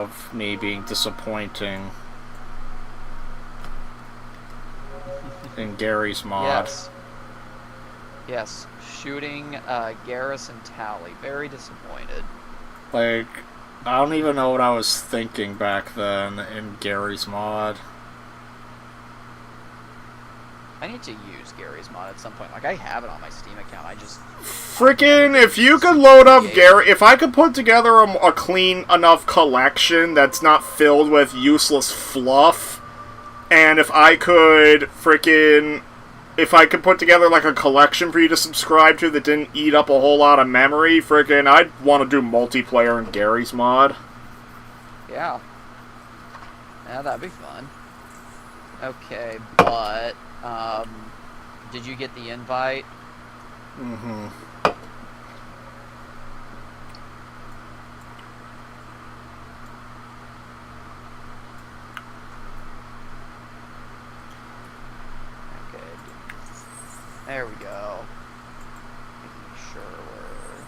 of me being disappointing in Gary's mod. Yes. Yes. Shooting Garrison Tally. Very disappointed. Like, I don't even know what I was thinking back then in Gary's mod. I need to use Gary's mod at some point. Like, I have it on my Steam account. I just... Freaking, if you could load up Gary... If I could put together a clean enough collection that's not filled with useless fluff, and if I could freaking... If I could put together, like, a collection for you to subscribe to that didn't eat up a whole lot of memory, freaking, I'd want to do multiplayer in Gary's mod. Yeah. Yeah, that'd be fun. Okay, but... did you get the invite? Mm-hmm. Okay. There we go. Making sure we're...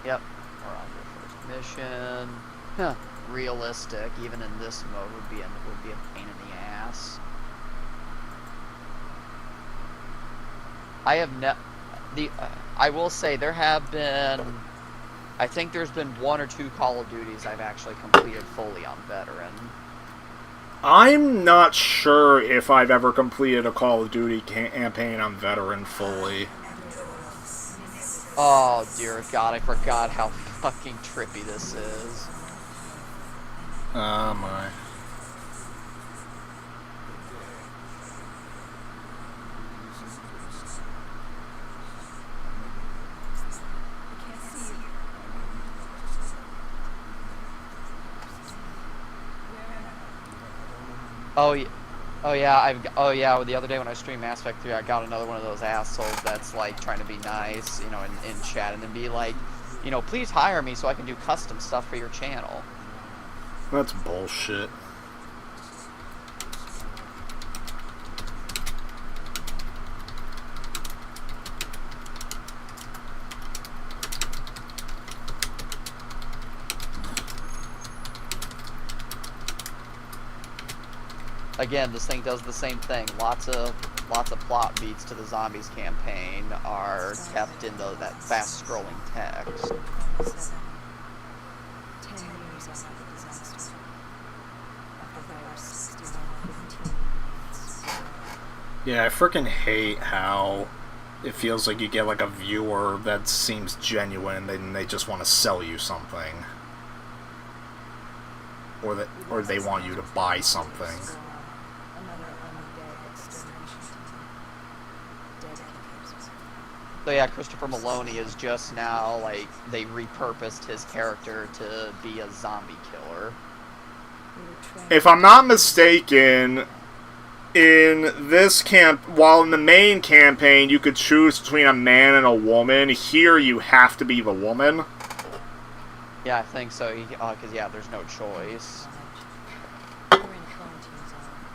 Yep, we're on the first mission. Huh. Realistic, even in this mode, would be a pain in the ass. I have I will say there have been, I think there's been 1 or 2 Call of Duties I've actually completed fully on Veteran. I'm not sure if I've ever completed a Call of Duty campaign on Veteran fully. Oh dear God, I forgot how fucking trippy this is. Oh my. Oh yeah, the other day when I streamed Mass Effect 3, I got another one of those assholes that's like trying to be nice, you know, in chat, and then be like, you know, please hire me so I can do custom stuff for your channel. That's bullshit. Again, this thing does the same thing. Lots of plot beats to the Zombies campaign are kept in that fast-scrolling text. Yeah, I freaking hate how it feels like you get like a viewer that seems genuine and they just want to sell you something. Or they want you to buy something. So yeah, Christopher Maloney is just now, like, they repurposed his character to be a zombie killer. If I'm not mistaken, in this while in the main campaign you could choose between a man and a woman, here you have to be the woman. Yeah, I think so, because, yeah, there's no choice.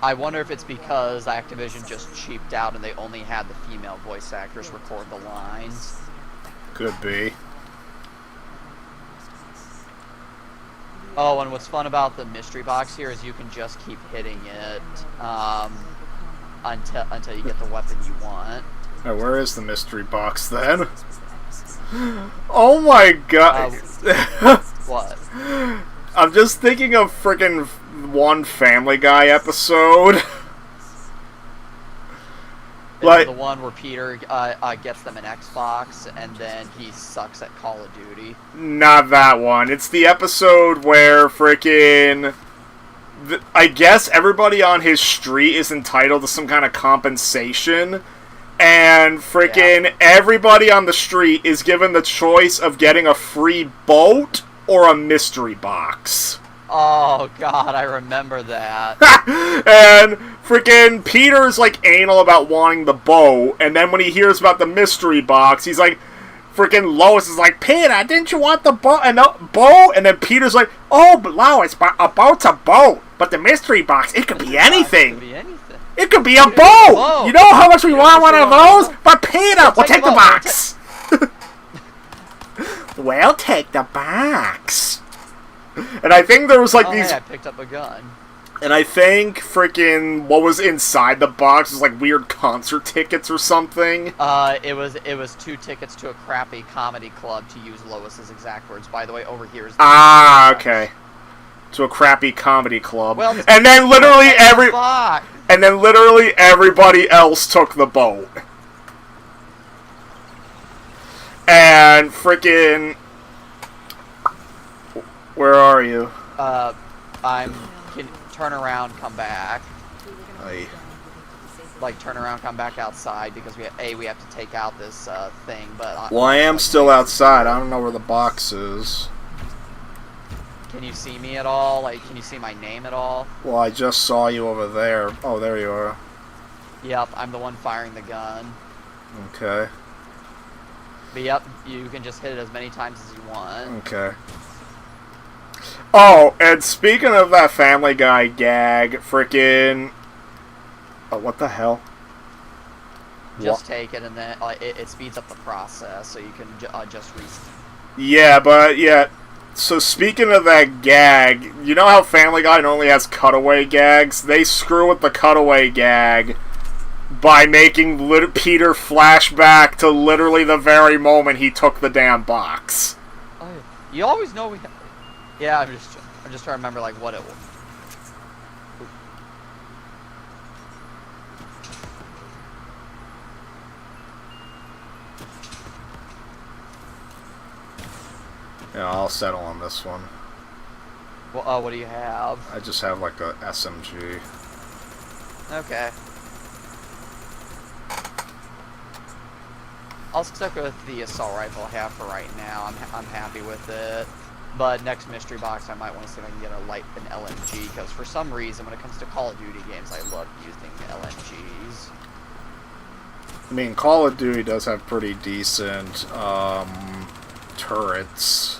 I wonder if it's because Activision just cheaped out and they only had the female voice actors record the lines. Could be. Oh, and what's fun about the mystery box here is you can just keep hitting it until you get the weapon you want. Oh, where is the mystery box then? Oh my god. What? I'm just thinking of frickin' one Family Guy episode. Like the one where Peter gets them an Xbox and then he sucks at Call of Duty. Not that one. It's the episode where frickin' I guess everybody on his street is entitled to some kind of compensation. And frickin' everybody on the street is given the choice of getting a free boat or a mystery box. Oh god, I remember that. And freaking Peter's like anal about wanting the boat, and then when he hears about the mystery box, he's like, freaking Lois is like, Peter, didn't you want the boat? And then Peter's like, oh, but Lois, a boat's a boat, but the mystery box, it could be anything. It could be a boat. You know how much we want one of those? But Peter, we'll take the box. We'll take the box. And I think there was like Oh, these. hey, I picked up a gun. And I think freaking what was inside the box was like weird concert tickets or something. It was 2 tickets to a crappy comedy club, to use Lois's exact words. By the way, over here is the Okay. To a crappy comedy club. Well, and then literally box. and then literally everybody else took the boat. And freaking where are you? Can turn around, come back. Aye. Like, turn around, come back outside, because we have to take out this thing, but... Well, I am still outside. I don't know where the box is. Can you see me at all? Like, can you see my name at all? Well, I just saw you over there. Oh, there you are. Yep, I'm the one firing the gun. Okay. But yep, you can just hit it as many times as you want. Okay. Oh, and speaking of that Family Guy gag, frickin'... Oh, what the hell? Just take it, and then it speeds up the process, so you can just restart. Yeah, but yeah. So speaking of that gag, you know how Family Guy normally has cutaway gags? They screw with the cutaway gag by making Peter flashback to literally the very moment he took the damn box. Oh, you always know we... Yeah, I'm just trying to remember, like, what it was. Yeah, I'll settle on this one. Well, what do you have? I just have like a SMG. Okay. I'll stick with the assault rifle I have for right now. I'm happy with it. But next mystery box, I might want to see if I can get an LMG, because for some reason, when it comes to Call of Duty games, I love using LMGs. I mean, Call of Duty does have pretty decent turrets.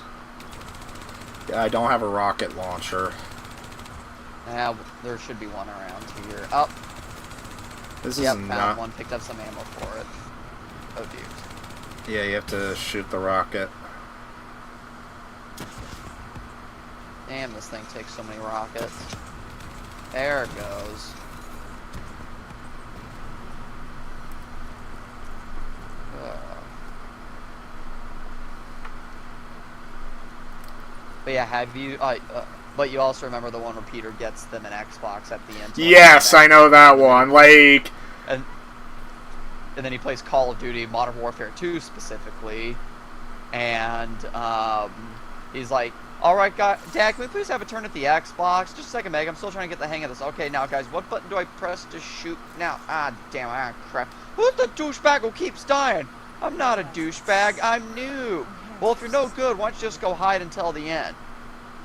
Yeah, I don't have a rocket launcher. There should be one around here. Oh, This yep, is found not. one. Picked up some ammo for it. Oh, dude. Yeah, you have to shoot the rocket. Damn, this thing takes so many rockets. There it goes. But yeah, have you... but you also remember the one where Peter gets them an Xbox at the end? Yes, I know that one. Like... And then he plays Call of Duty Modern Warfare 2 specifically. And he's like, alright, Dad, can we please have a turn at the Xbox? Just a second, Meg, I'm still trying to get the hang of this. Okay, now, guys, what button do I press to shoot now? Ah, damn, crap. Who's the douchebag who keeps dying? I'm not a douchebag, I'm new. Well, if you're no good, why don't you just go hide until the end?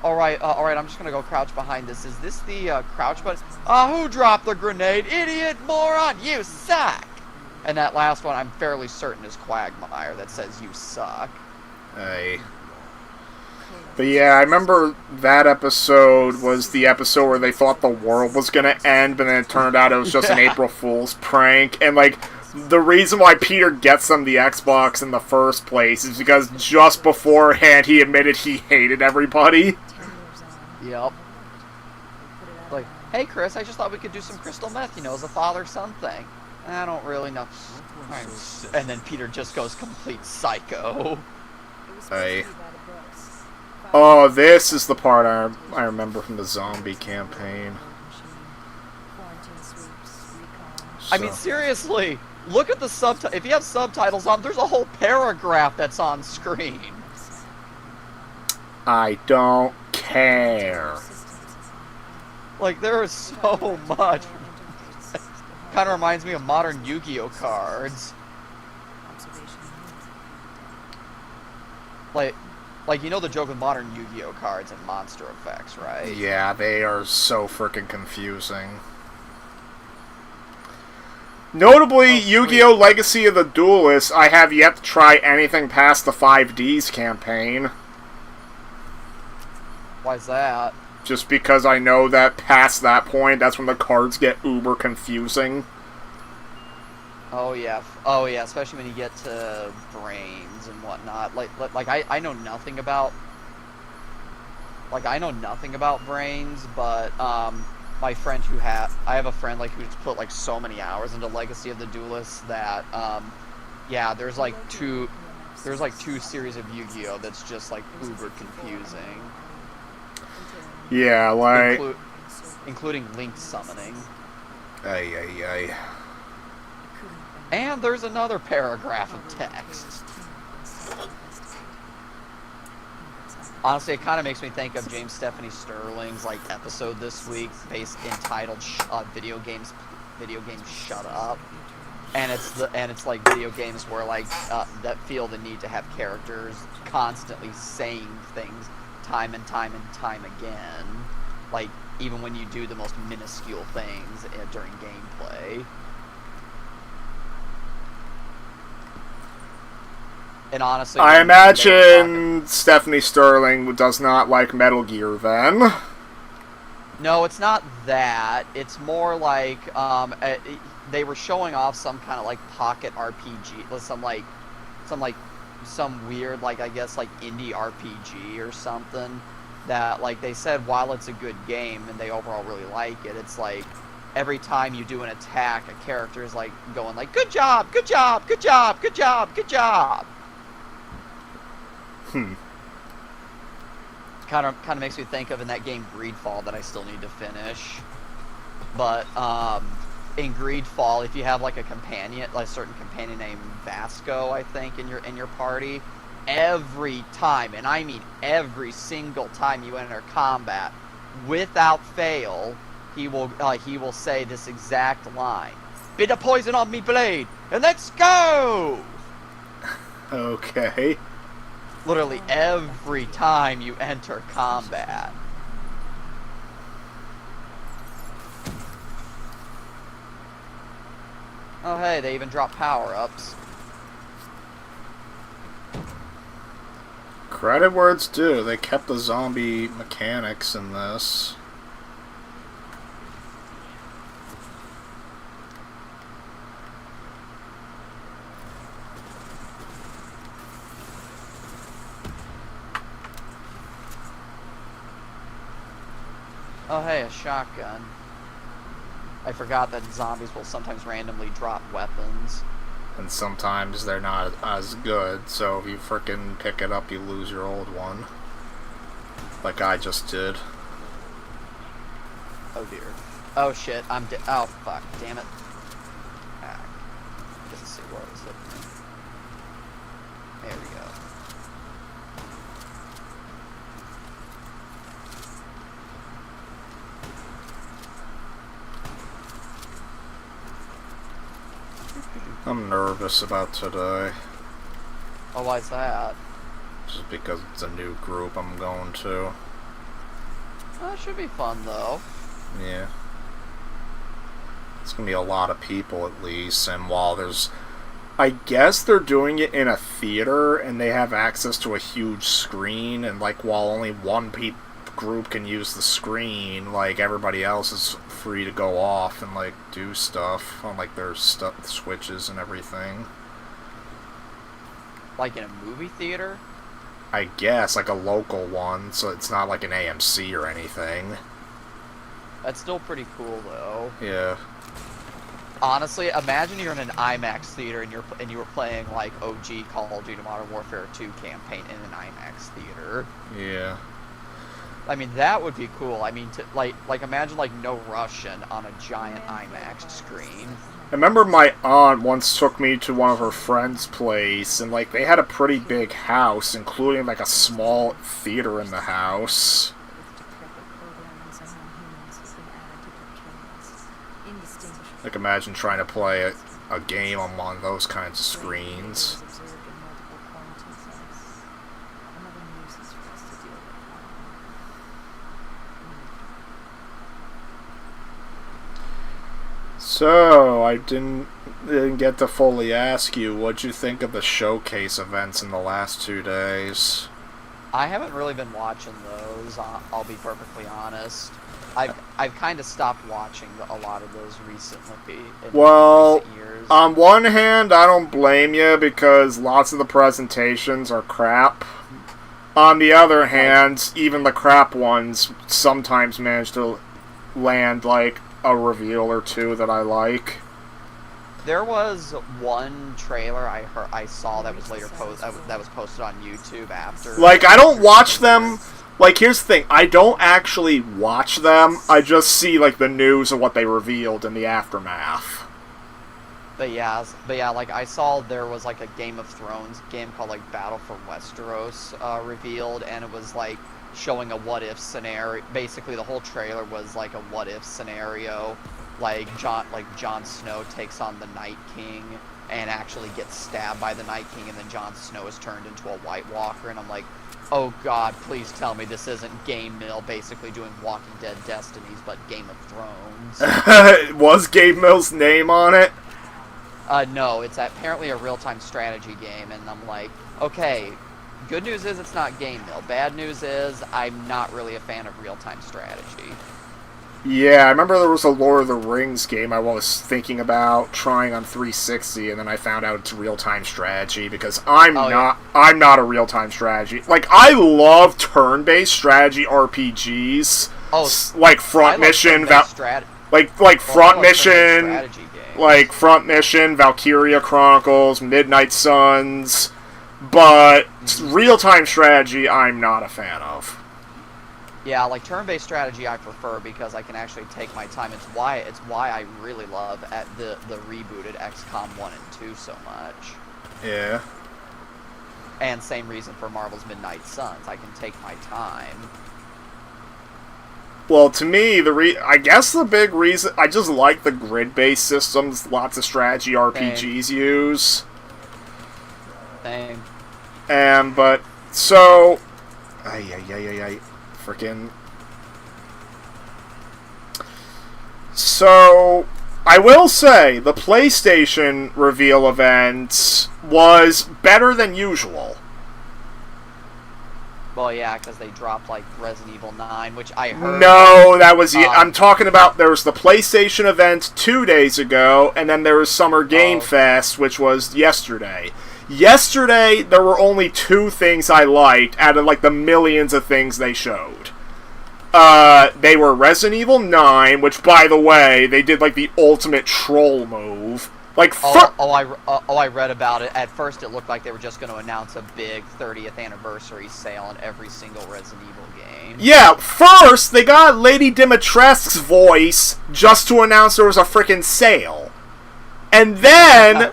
Alright, I'm just gonna go crouch behind this. Is this the crouch button? Who dropped the grenade? Idiot, moron, you suck! And that last one, I'm fairly certain, is Quagmire that says you suck. Hey. But yeah, I remember that episode was the episode where they thought the world was gonna end, but then it turned out it was just an April Fool's prank. And like, the reason why Peter gets them the Xbox in the first place is because just beforehand he admitted he hated everybody. Yep. Like, hey Chris, I just thought we could do some crystal meth, as a father-son thing. I don't really know. And then Peter just goes complete psycho. Hey. Oh, this is the part I remember from the zombie campaign. I mean, seriously, look at the subtitles. If you have subtitles on, there's a whole paragraph that's on screen. I don't care. Like, there is so much. Kind of reminds me of modern Yu-Gi-Oh cards. Like, you know the joke with modern Yu-Gi-Oh cards and monster effects, right? Yeah, they are so freaking confusing. Notably, Yu-Gi-Oh! Legacy of the Duelist, I have yet to try anything past the 5Ds campaign. Why's that? Just because I know that past that point, that's when the cards get uber confusing. Oh yeah, especially when you get to brains and whatnot. Like I know nothing about like, I know nothing about brains, but my friend I have a friend like who's put like so many hours into Legacy of the Duelists that yeah, there's like two series of Yu-Gi-Oh that's just like uber confusing. Yeah, like... Including linked summoning. Ay, ay, ay. And there's another paragraph of text. Honestly, it kind of makes me think of James Stephanie Sterling's like episode this week, entitled "Video Games Shut Up," and it's like video games where like that feel the need to have characters constantly saying things time and time and time again, like even when you do the most minuscule things during gameplay. And honestly, I imagine Stephanie Sterling does not like Metal Gear, then. No, it's not that. It's more like they were showing off some kind of like pocket RPG, some weird like I guess like indie RPG or something. That like they said while it's a good game and they overall really like it, it's like every time you do an attack, a character is like going like good job, good job, good job, good job, good job. Kind of makes me think of in that game Greedfall that I still need to finish. But in Greedfall, if you have like a companion, like a certain companion named Vasco, I think in your party, every time, and I mean every single time you enter combat, without fail, he will say this exact line: "Bit of poison on me blade, and let's go." Okay. Literally every time you enter combat. Oh hey, they even drop power-ups. Credit where it's due. They kept the zombie mechanics in this. Oh hey, a shotgun. I forgot that zombies will sometimes randomly drop weapons. And sometimes they're not as good, so if you frickin' pick it up, you lose your old one. Like I just did. Oh dear. Oh shit, oh fuck, damn it. Ah. Let's see what was it. There we go. I'm nervous about today. Oh, why's that? Just because it's a new group I'm going to. That should be fun, though. Yeah. It's gonna be a lot of people at least, and while there's... I guess they're doing it in a theater, and they have access to a huge screen, and like while only one group can use the screen, like everybody else is free to go off and like do stuff on like their switches and everything. Like in a movie theater? I guess, like a local one, so it's not like an AMC or anything. That's still pretty cool, though. Yeah. Honestly, imagine you're in an IMAX theater and you were playing like OG Call of Duty Modern Warfare 2 campaign in an IMAX theater. Yeah. I mean, that would be cool. I mean, like imagine like No Russian on a giant IMAX screen. I remember my aunt once took me to one of her friend's place, and like they had a pretty big house, including like a small theater in the house. Like imagine trying to play a game on one of those kinds of screens. So, I didn't get to fully ask you, what'd you think of the showcase events in the last 2 days? I haven't really been watching those, I'll be perfectly honest. I've kind of stopped watching a lot of those recently. Well, recent years. On one hand, I don't blame you, because lots of the presentations are crap. On the other hand, even the crap ones sometimes manage to land, like, a reveal or two that I like. There was one trailer I saw that was later that was posted on YouTube after. Like, I don't watch them. Like, here's the thing. I don't actually watch them. I just see, like, the news of what they revealed in the aftermath. But yeah, like, I saw there was, like, a Game of Thrones game called, like, Battle for Westeros revealed, and it was, like, showing a what-if scenario. Basically, the whole trailer was, like, a what-if scenario. Like, Jon Snow takes on the Night King and actually gets stabbed by the Night King, and then Jon Snow is turned into a White Walker, and I'm like, oh god, please tell me this isn't Game Mill basically doing Walking Dead Destinies, but Game of Thrones. Was Game Mill's name on it? No, it's apparently a real-time strategy game, and I'm like, okay, good news is it's not Game Mill. Bad news is I'm not really a fan of real-time strategy. Yeah, I remember there was a Lord of the Rings game I was thinking about trying on 360, and then I found out it's real-time strategy, because I'm not a real-time strategy. Like, I love turn-based strategy RPGs. Like Front Mission, Front Mission, Valkyria Chronicles, Midnight Suns, but real-time strategy I'm not a fan of. Yeah, like turn-based strategy I prefer because I can actually take my time. It's why I really love at the rebooted XCOM 1 and 2 so much. Yeah. And same reason for Marvel's Midnight Suns. I can take my time. Well, to me, I guess the big reason, I just like the grid-based systems lots of strategy RPGs use. Same. But, so... Freaking... So, I will say, the PlayStation reveal event was better than usual. Well, yeah, because they dropped, like, Resident Evil 9, which I heard... No, that was... I'm talking about, there was the PlayStation event 2 days ago, and then there was Summer Game Fest, which was yesterday. Yesterday, there were only 2 things I liked out of, like, the millions of things they showed. They were Resident Evil 9, which, by the way, they did, like, the ultimate troll move. Like, I read about it. At first, it looked like they were just going to announce a big 30th anniversary sale on every single Resident Evil game. Yeah, first, they got Lady Dimitrescu's voice just to announce there was a frickin' sale. And then...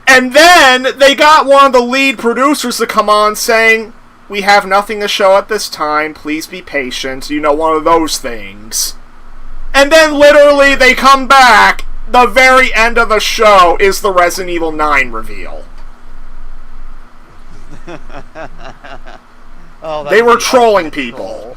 And then, they got one of the lead producers to come on saying, we have nothing to show at this time, please be patient, you know, one of those things. And then, literally, they come back, the very end of the show is the Resident Evil 9 reveal. They were trolling people.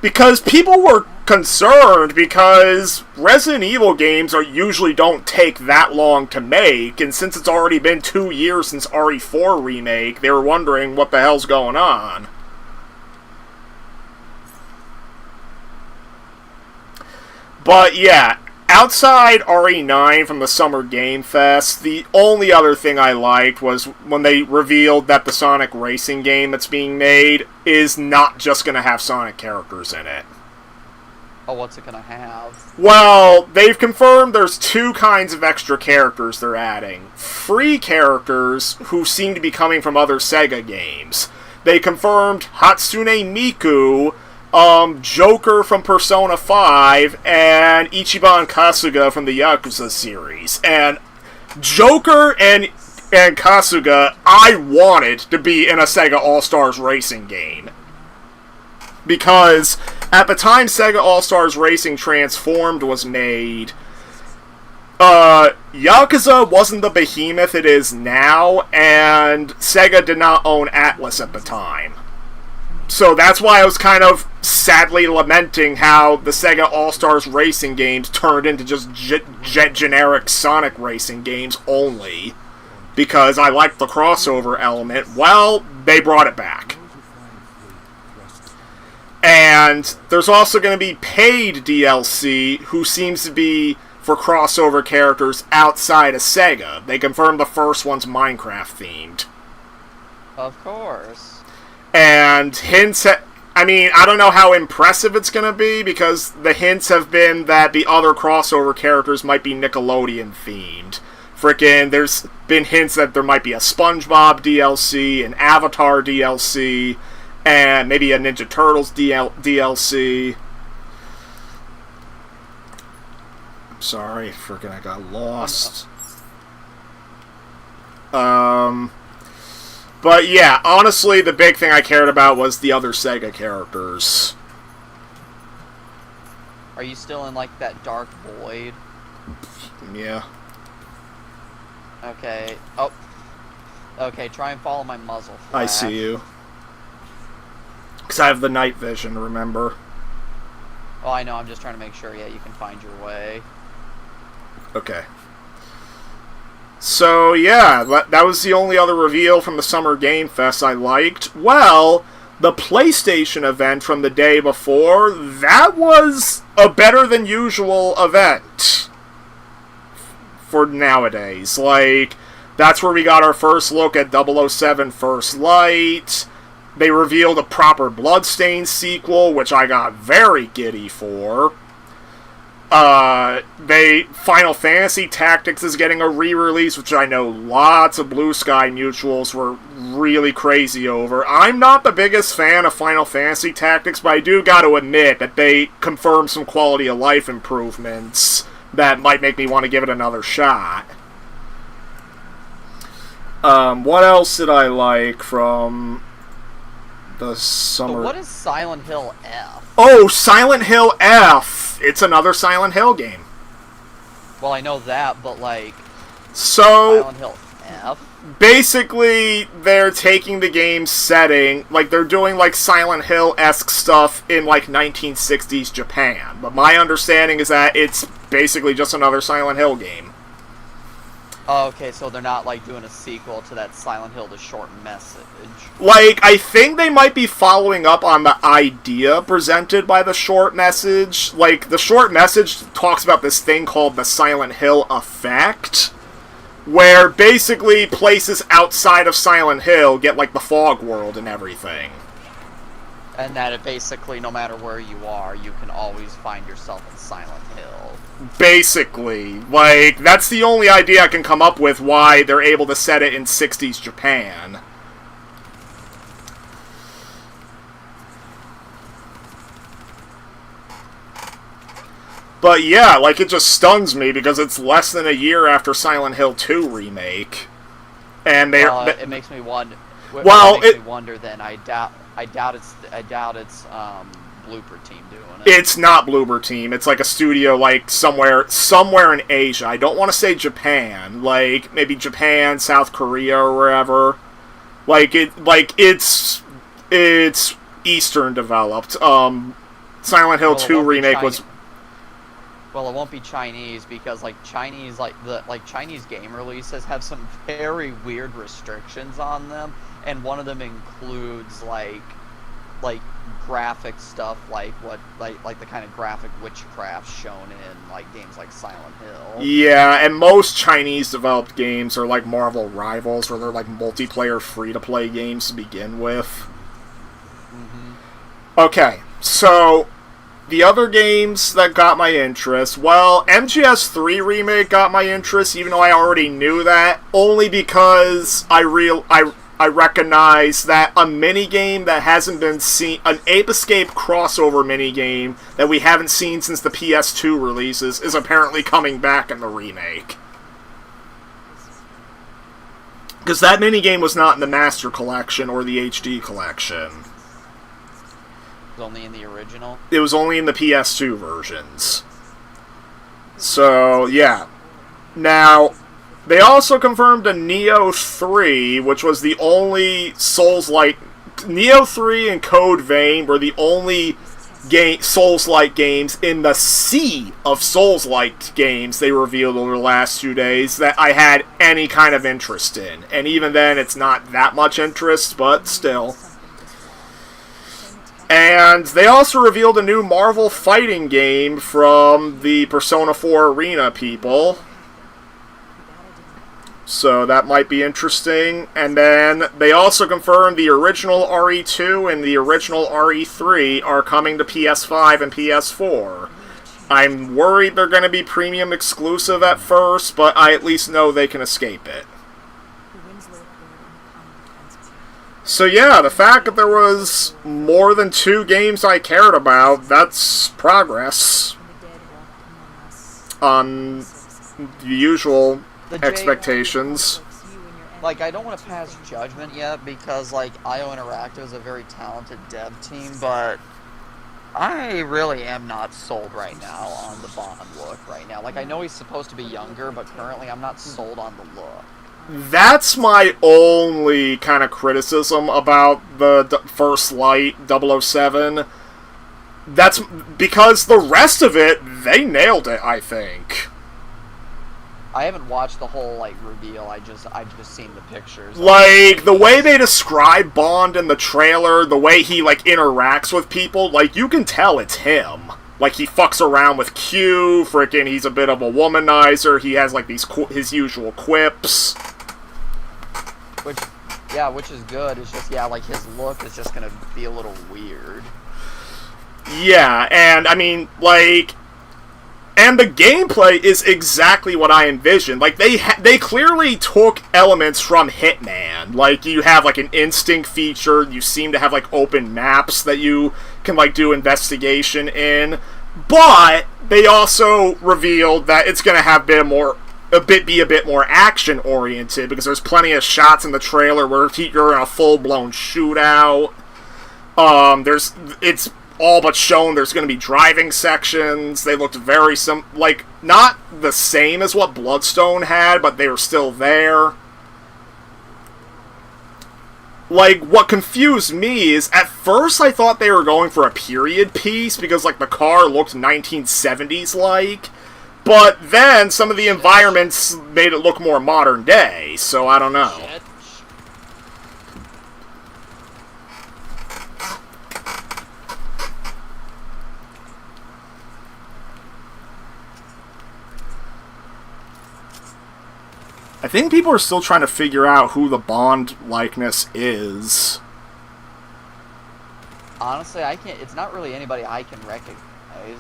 Because people were concerned because Resident Evil games usually don't take that long to make, and since it's already been 2 years since RE4 remake, they were wondering what the hell's going on. But yeah, outside RE9 from the Summer Game Fest, the only other thing I liked was when they revealed that the Sonic racing game that's being made is not just going to have Sonic characters in it. Oh, what's it gonna have? Well, they've confirmed there's 2 kinds of extra characters they're adding. Free characters who seem to be coming from other Sega games. They confirmed Hatsune Miku, Joker from Persona 5, and Ichiban Kasuga from the Yakuza series. And Joker and Kasuga, I wanted to be in a Sega All-Stars racing game. Because at the time Sega All-Stars Racing Transformed was made, Yakuza wasn't the behemoth it is now, and Sega did not own Atlas at the time. So that's why I was kind of sadly lamenting how the Sega All-Stars Racing games turned into just generic Sonic racing games only. Because I liked the crossover element. Well, they brought it back. And there's also going to be paid DLC, who seems to be for crossover characters outside of Sega. They confirmed the first one's Minecraft-themed. Of course. And hints I mean, I don't know how impressive it's going to be, because the hints have been that the other crossover characters might be Nickelodeon themed. Frickin', there's been hints that there might be a SpongeBob DLC, an Avatar DLC, and maybe a Ninja Turtles DLC. I'm sorry, frickin' I got lost. But yeah, honestly, the big thing I cared about was the other Sega characters. Are you still in, like, that dark void? Yeah. Okay. Oh. Okay, try and follow my muzzle flash. I see you. Because I have the night vision, remember? Oh, I know, I'm just trying to make sure, yeah, you can find your way. Okay. So, yeah, that was the only other reveal from the Summer Game Fest I liked. Well, the PlayStation event from the day before, that was a better than usual event for nowadays. Like, that's where we got our first look at 007 First Light. They revealed a proper Bloodstained sequel, which I got very giddy for. Final Fantasy Tactics is getting a re-release, which I know lots of Blue Sky mutuals were really crazy over. I'm not the biggest fan of Final Fantasy Tactics, but I do gotta admit that they confirmed some quality of life improvements that might make me want to give it another shot. What else did I like from the summer? But what is Silent Hill F? Oh, Silent Hill F! It's another Silent Hill game. Well, I know that, but, like, so Silent Hill F? basically, they're taking the game's setting, like, they're doing, like, Silent Hill-esque stuff in, like, 1960s Japan. But my understanding is that it's basically just another Silent Hill game. Oh, okay, so they're not, like, doing a sequel to that Silent Hill The Short Message. Like, I think they might be following up on the idea presented by The Short Message. Like, The Short Message talks about this thing called the Silent Hill Effect, where basically places outside of Silent Hill get, like, the fog world and everything. And that it basically, no matter where you are, you can always find yourself in Silent Hill. Basically. Like, that's the only idea I can come up with why they're able to set it in 60s Japan. But yeah, like, it just stuns me because it's less than a year after Silent Hill 2 remake. And it makes me wonder. Well, it makes me wonder. Then I doubt it's Blooper Team doing it. It's not Bloober Team. It's like a studio, like somewhere in Asia. I don't want to say Japan. Like maybe Japan, South Korea, or wherever. It's Eastern developed. Silent Hill 2 remake was. Well, it won't be Chinese because Chinese game releases have some very weird restrictions on them, and one of them includes like graphic stuff like the kind of graphic witchcraft shown in like games like Silent Hill. Yeah, and most Chinese developed games are like Marvel Rivals, where they're like multiplayer free-to-play games to begin with. Mm-hmm. Okay, so the other games that got my interest, well, MGS3 Remake got my interest, even though I already knew that, only because I recognize that a minigame that hasn't been seen, an Ape Escape crossover minigame that we haven't seen since the PS2 releases, is apparently coming back in the remake. Because that minigame was not in the Master Collection or the HD Collection. It was only in the original? It was only in the PS2 versions. So, yeah. Now, they also confirmed a Neo 3, which was the only Souls-like... Neo 3 and Code Vein were the only Souls-like games in the sea of Souls-like games they revealed over the last 2 days that I had any kind of interest in. And even then, it's not that much interest, but still. And they also revealed a new Marvel fighting game from the Persona 4 Arena people. So that might be interesting. And then they also confirmed the original RE2 and the original RE3 are coming to PS5 and PS4. I'm worried they're going to be premium exclusive at first, but I at least know they can escape it. So yeah, the fact that there was more than 2 games I cared about, that's progress on the usual expectations. Like, I don't want to pass judgment yet because, like, IO Interactive is a very talented dev team, but I really am not sold right now on the Bond look right now. Like, I know he's supposed to be younger, but currently I'm not sold on the look. That's my only kind of criticism about the First Light 007. That's because the rest of it, they nailed it, I think. I haven't watched the whole, like, reveal. I've just seen the pictures. Like, the way they describe Bond in the trailer, the way he, like, interacts with people, like, you can tell it's him. Like, he fucks around with Q, frickin' he's a bit of a womanizer, he has, like, these his usual quips. Which is good. It's just, yeah, like, his look is just gonna be a little weird. Yeah, and, I mean, like... And the gameplay is exactly what I envisioned. Like, they clearly took elements from Hitman. Like, you have, like, an instinct feature, you seem to have, like, open maps that you can, like, do investigation in. But they also revealed that it's gonna have be a bit more action-oriented, because there's plenty of shots in the trailer where you're in a full-blown shootout. It's all but shown there's going to be driving sections. They looked very like, not the same as what Bloodstone had, but they were still there. Like, what confused me is, at first I thought they were going for a period piece, because, like, the car looked 1970s-like, but then some of the environments made it look more modern day, so I don't know. Shit. I think people are still trying to figure out who the Bond likeness is. Honestly, I can't. It's not really anybody I can recognize.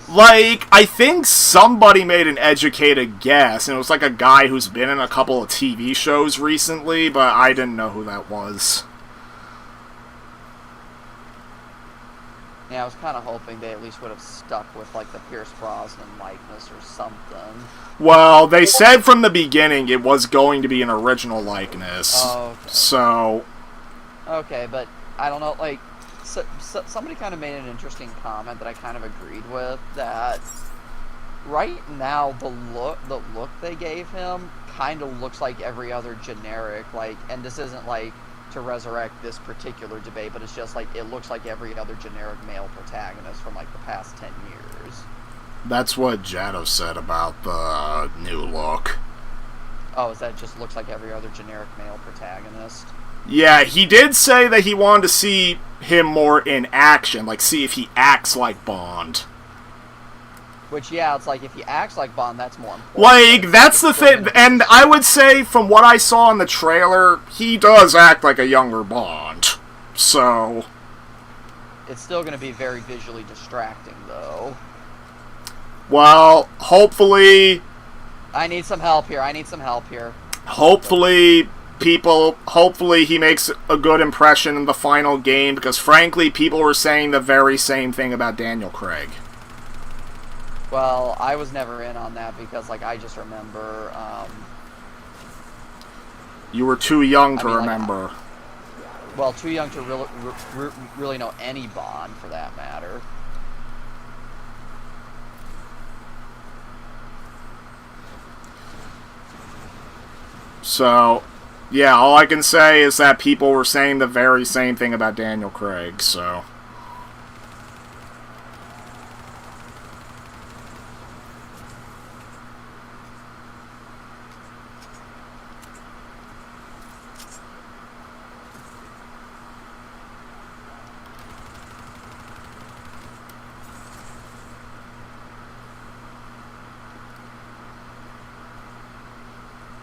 Like, I think somebody made an educated guess, and it was like a guy who's been in a couple of TV shows recently, but I didn't know who that was. Yeah, I was kind of hoping they at least would have stuck with, like, the Pierce Brosnan likeness or something. Well, they said from the beginning it was going to be an original likeness. Oh, okay. So... Okay, but I don't know, like, somebody kind of made an interesting comment that I kind of agreed with, that right now the look they gave him kind of looks like every other generic, like, and this isn't, like, to resurrect this particular debate, but it's just, like, it looks like every other generic male protagonist from, like, the past 10 years. That's what Jado said about the new look. Oh, is that just looks like every other generic male protagonist? Yeah, he did say that he wanted to see him more in action, like, see if he acts like Bond. Which, yeah, it's like, if he acts like Bond, that's more important. Like, that's the thing, and I would say, from what I saw in the trailer, he does act like a younger Bond. So... It's still going to be very visually distracting, though. Well, hopefully... I need some help here. Hopefully he makes a good impression in the final game, because frankly, people were saying the very same thing about Daniel Craig. Well, I was never in on that, because, like, I just remember, You were too young to remember. Well, too young to really know any Bond, for that matter. So, yeah, all I can say is that people were saying the very same thing about Daniel Craig, so...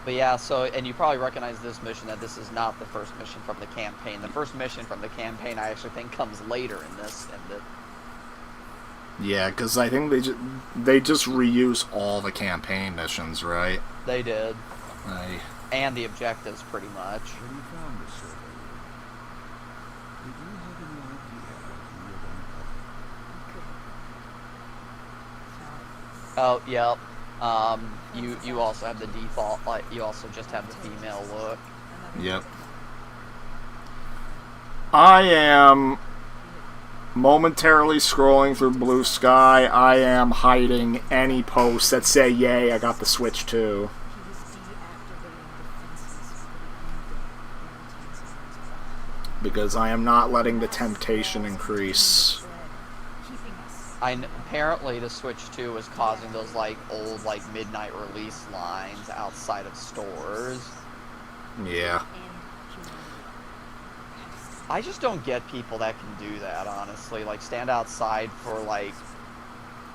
But yeah, so, and you probably recognize this mission, that this is not the first mission from the campaign. The first mission from the campaign, I actually think, comes later in this. Yeah, because I think they just reuse all the campaign missions, right? They did. I... And the objectives, pretty much. When you found the survey, did you have any idea who would uncover? Oh, yep. You also have the default, like, you also just have the female look. Yep. I am momentarily scrolling through Blue Sky. I am hiding any posts that say, yay, I got the Switch 2. Because I am not letting the temptation increase. Apparently the Switch 2 was causing those, like, old, like, midnight release lines outside of stores. Yeah. I just don't get people that can do that, honestly. Like, stand outside for, like,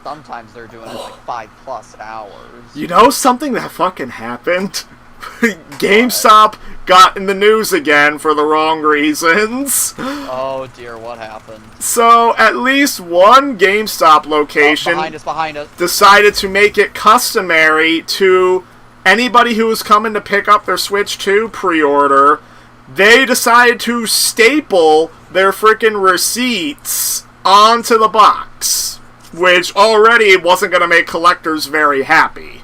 sometimes they're doing it, like, 5+ hours. You know something that fucking happened? GameStop got in the news again for the wrong reasons. Oh dear, what happened? So, at least one GameStop location behind us. decided to make it customary to anybody who was coming to pick up their Switch 2 pre-order. They decided to staple their freaking receipts onto the box, which already wasn't going to make collectors very happy.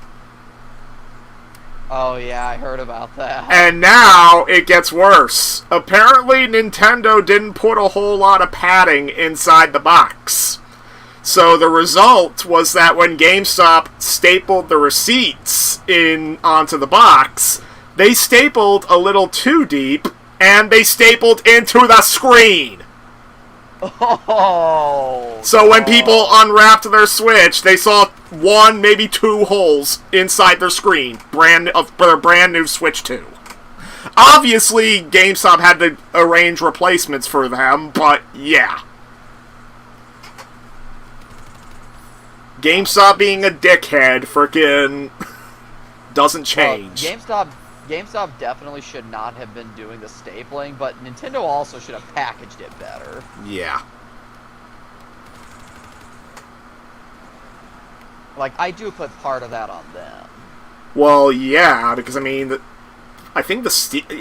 Oh yeah, I heard about that. And now it gets worse. Apparently Nintendo didn't put a whole lot of padding inside the box. So the result was that when GameStop stapled the receipts onto the box, they stapled a little too deep, and they stapled into the screen. Oh. So when people unwrapped their Switch, they saw one, maybe two holes inside their screen, of their brand new Switch 2. Obviously, GameStop had to arrange replacements for them, but yeah. GameStop being a dickhead frickin' doesn't change. Well, GameStop definitely should not have been doing the stapling, but Nintendo also should have packaged it better. Yeah. Like, I do put part of that on them. Well, yeah, because I mean, I think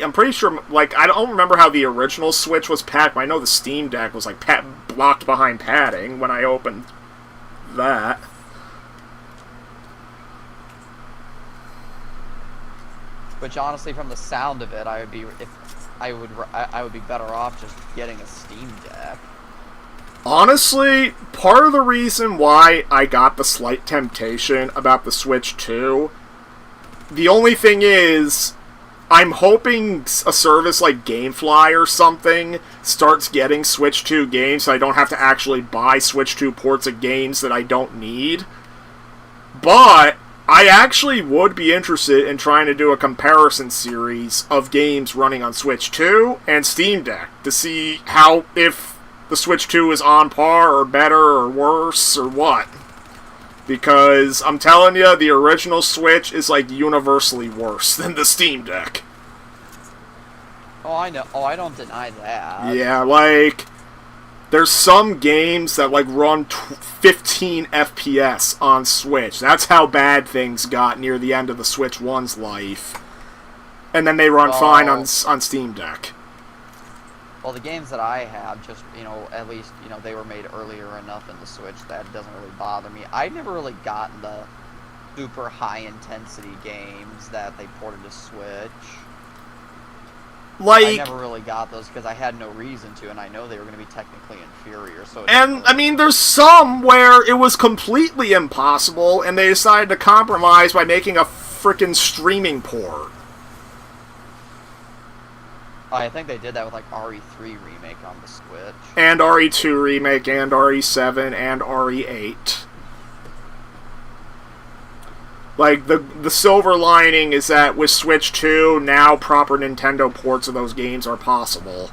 I'm pretty sure, like, I don't remember how the original Switch was packed, but I know the Steam Deck was, like, blocked behind padding when I opened that. Which, honestly, from the sound of it, I would be better off just getting a Steam Deck. Honestly, part of the reason why I got the slight temptation about the Switch 2, the only thing is, I'm hoping a service like GameFly or something starts getting Switch 2 games so I don't have to actually buy Switch 2 ports of games that I don't need. But I actually would be interested in trying to do a comparison series of games running on Switch 2 and Steam Deck to see if the Switch 2 is on par or better or worse or what. Because I'm telling you, the original Switch is like universally worse than the Steam Deck. Oh, I know. Oh, I don't deny that. Yeah, like, there's some games that like run 15 FPS on Switch. That's how bad things got near the end of the Switch 1's life. And then they run fine on Steam Deck. Well, the games that I have, just, at least, they were made earlier enough in the Switch that it doesn't really bother me. I've never really gotten the super high-intensity games that they ported to Switch. Like, I never really got those because I had no reason to, and I know they were going to be technically inferior. I mean, there's some where it was completely impossible, and they decided to compromise by making a frickin' streaming port. I think they did that with, like, RE3 Remake on the Switch. And RE2 Remake, and RE7, and RE8. Like, the silver lining is that with Switch 2, now proper Nintendo ports of those games are possible.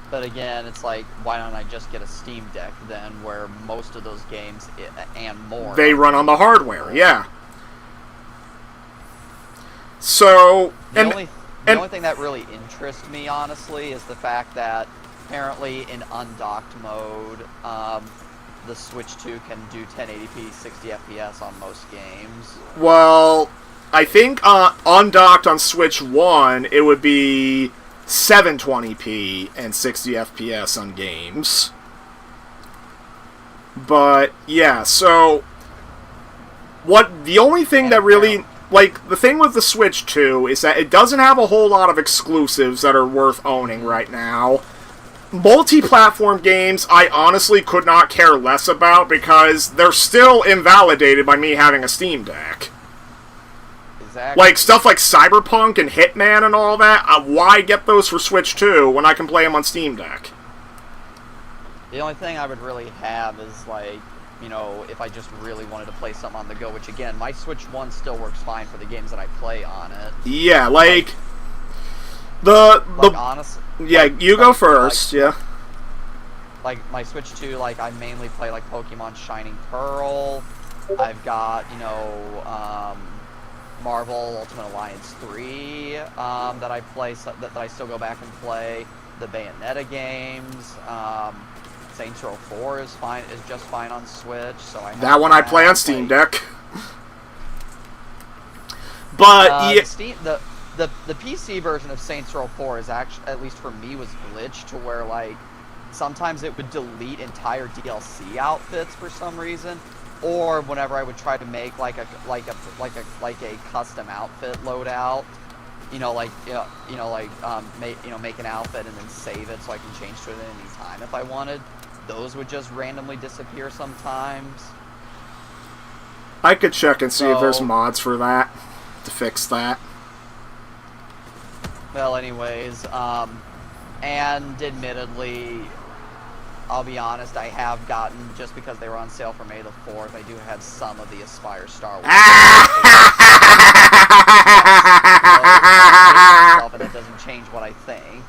But again, it's like, why don't I just get a Steam Deck then, where most of those games, and more... They run on the hardware, yeah. So, The and only thing that really interests me, honestly, is the fact that apparently in undocked mode, the Switch 2 can do 1080p 60 FPS on most games. well, I think undocked on Switch 1, it would be 720p and 60 FPS on games. But yeah, so the only thing that really, like, the thing with the Switch 2 is that it doesn't have a whole lot of exclusives that are worth owning right now. Multi-platform games, I honestly could not care less about because they're still invalidated by me having a Steam Deck. Exactly. Like, stuff like Cyberpunk and Hitman and all that, why get those for Switch 2 when I can play them on Steam Deck? The only thing I would really have is, like, you know, if I just really wanted to play something on the go, which, again, my Switch 1 still works fine for the games that I play on it. Yeah, like, honestly... Yeah, you go first, yeah. Like, my Switch 2, like, I mainly play, like, Pokemon Shining Pearl. I've got, you know, Marvel Ultimate Alliance 3, that I play, that I still go back and play. The Bayonetta games, Saints Row 4 is just fine on Switch, so I have that one I play on Steam Deck. But, yeah... The PC version of Saints Row 4 is actually, at least for me, was glitched to where, like, sometimes it would delete entire DLC outfits for some reason, or whenever I would try to make like a custom outfit loadout, make an outfit and then save it so I can change to it at any time if I wanted. Those would just randomly disappear sometimes. I could check and see if there's mods for that to fix that. Well, anyways, and admittedly, I'll be honest, I have gotten, just because they were on sale for May the 4th, I do have some of the Aspire Star Wars. And it doesn't change what I think.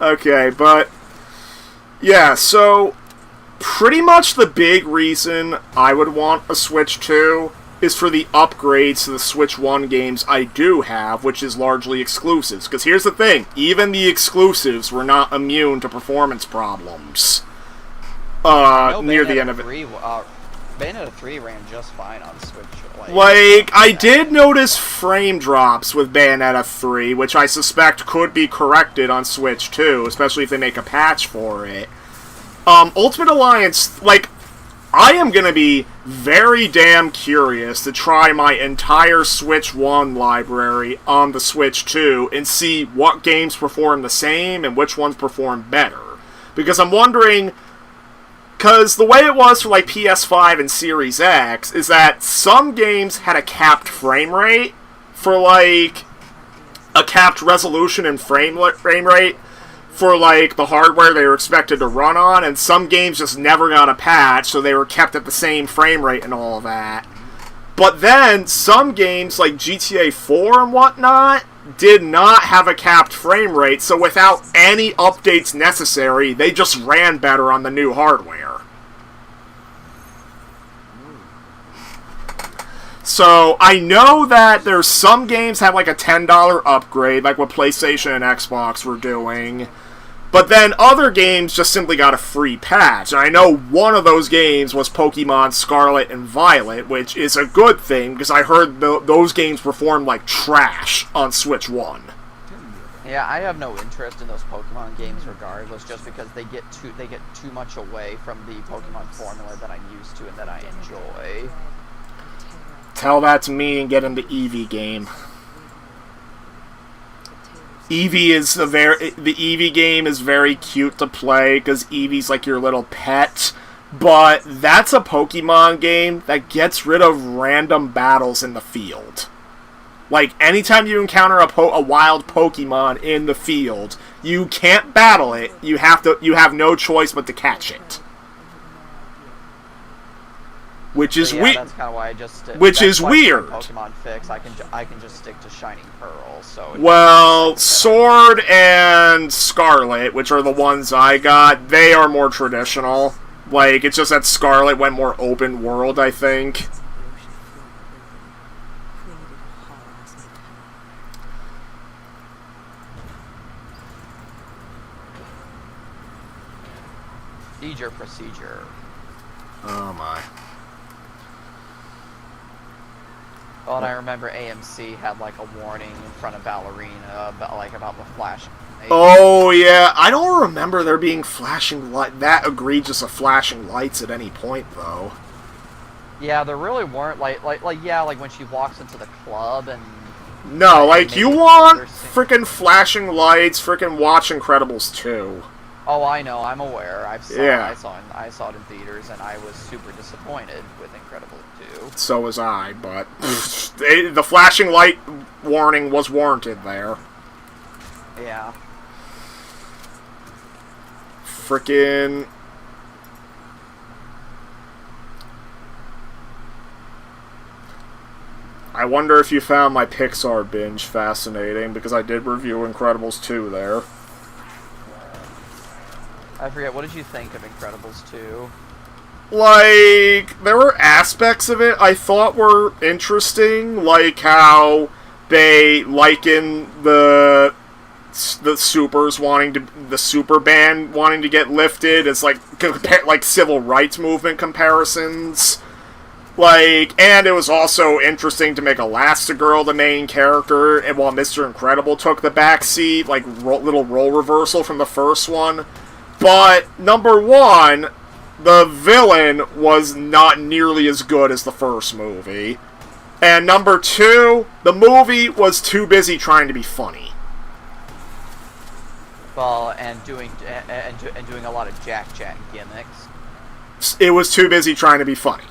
Okay, but yeah, so pretty much the big reason I would want a Switch 2 is for the upgrades to the Switch 1 games I do have, which is largely exclusives. Because here's the thing, even the exclusives were not immune to performance problems near the end of it. Bayonetta 3 ran just fine on Switch. Like, I did notice frame drops with Bayonetta 3, which I suspect could be corrected on Switch 2, especially if they make a patch for it. Ultimate Alliance, like, I am going to be very damn curious to try my entire Switch 1 library on the Switch 2 and see what games perform the same and which ones perform better. Because I'm wondering, because the way it was for like PS5 and Series X is that some games had a capped frame rate for like a capped resolution and frame rate for, like, the hardware they were expected to run on, and some games just never got a patch, so they were kept at the same frame rate and all that. But then, some games, like GTA 4 and whatnot, did not have a capped frame rate, so without any updates necessary, they just ran better on the new hardware. So, I know that there's some games have, like, a $10 upgrade, like what PlayStation and Xbox were doing. But then other games just simply got a free patch. And I know one of those games was Pokemon Scarlet and Violet, which is a good thing, because I heard those games performed like trash on Switch 1. Yeah, I have no interest in those Pokemon games regardless, just because they get too much away from the Pokemon formula that I'm used to and that I enjoy. Tell that to me and get in the Eevee game. Eevee is the Eevee game is very cute to play because Eevee's like your little pet, but that's a Pokemon game that gets rid of random battles in the field. Like, anytime you encounter a wild Pokemon in the field, you can't battle it. You have no choice but to catch it. Which is weird. That's kind of why I just. Which is weird. Pokemon Fix, I can just stick to Shining Pearl. So. Well, Sword and Scarlet, which are the ones I got, they are more traditional. Like, it's just that Scarlet went more open world, I think. The ocean floor building created a hall-ass mentality. Procedure. Oh my. Oh, and I remember AMC had like a warning in front of Ballerina about the flashing. Oh yeah, I don't remember there being flashing light that egregious of flashing lights at any point though. Yeah, there really weren't like when she walks into the club and. No, like maybe you want they're freaking flashing lights, freaking watch Incredibles 2. Oh, I know. I'm aware. I saw it in theaters, and I was super disappointed with Incredibles 2. So was I, but the flashing light warning was warranted there. Yeah. Frickin'. I wonder if you found my Pixar binge fascinating, because I did review Incredibles 2 there. I forget. What did you think of Incredibles 2? Like, there were aspects of it I thought were interesting, like how they liken the supers wanting to, the super band wanting to get lifted as like civil rights movement comparisons. Like, and it was also interesting to make Elastigirl the main character, and while Mr. Incredible took the backseat, like little role reversal from the first one. But number one, the villain was not nearly as good as the first movie. And number two, the movie was too busy trying to be funny. Well, and doing a lot of Jack gimmicks. It was too busy trying to be funny.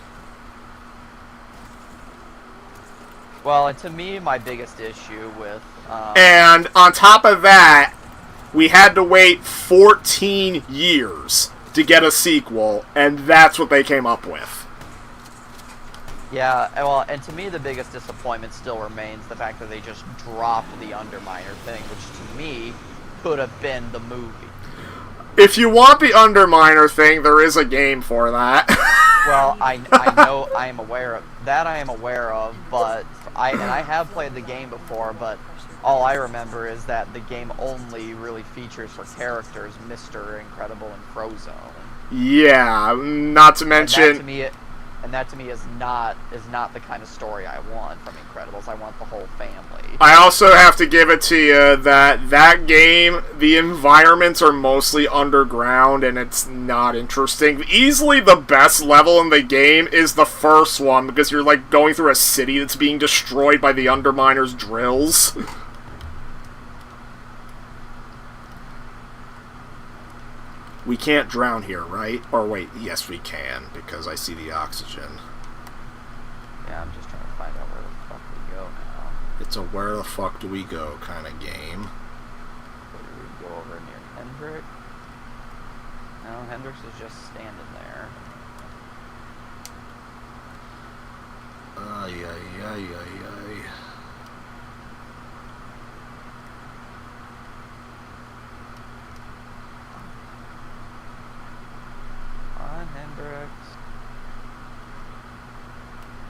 Well, and to me, my biggest issue with... And on top of that, we had to wait 14 years to get a sequel, and that's what they came up with. Yeah, well, and to me, the biggest disappointment still remains the fact that they just dropped the Underminer thing, which to me could have been the movie. If you want the Underminer thing, there is a game for that. Well, I know, I am aware of that. I am aware of, but I have played the game before, but all I remember is that the game only really features for characters Mr. Incredible and Frozone. Yeah, not to mention... And that to me is not the kind of story I want from Incredibles. I want the whole family. I also have to give it to you that game, the environments are mostly underground and it's not interesting. Easily the best level in the game is the first one, because you're like going through a city that's being destroyed by the Underminer's drills. We can't drown here, right? Or wait, yes we can, because I see the oxygen. Yeah, I'm just trying to find out where the fuck we go now. It's a where the fuck do we go kind of game. So do we go over near Hendrick? No, Hendrix is just standing there. Ay, ay, ay, ay, ay. On Hendrix.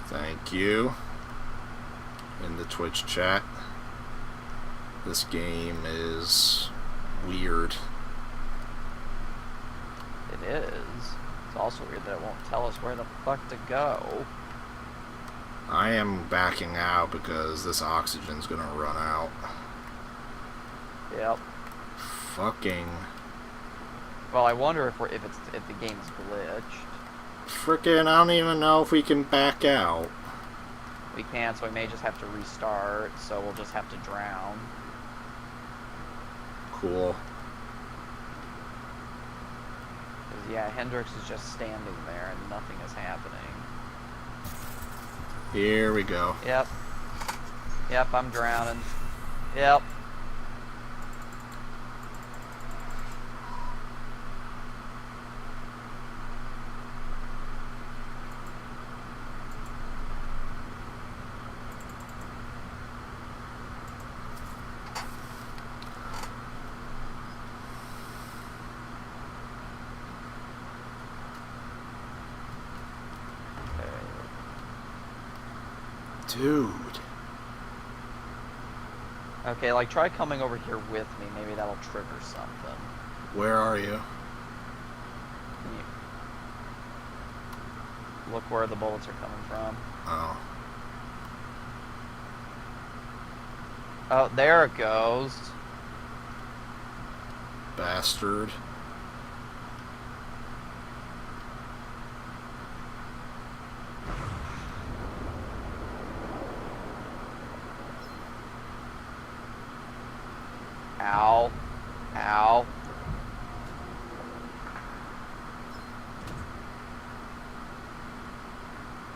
Thank you. In the Twitch chat. This game is weird. It is. It's also weird that it won't tell us where the fuck to go. I am backing out because this oxygen's gonna run out. Yep. Fucking. Well, I wonder if the game's glitched. Frickin', I don't even know if we can back out. We can't, so we may just have to restart, so we'll just have to drown. Cool. Because, yeah, Hendrix is just standing there and nothing is happening. Here we go. Yep. Yep, I'm drowning. Yep. Dude. Okay, like, try coming over here with me. Maybe that'll trigger something. Where are you? Can you look where the bullets are coming from? Oh. Oh, there it goes. Bastard. Ow. Ow.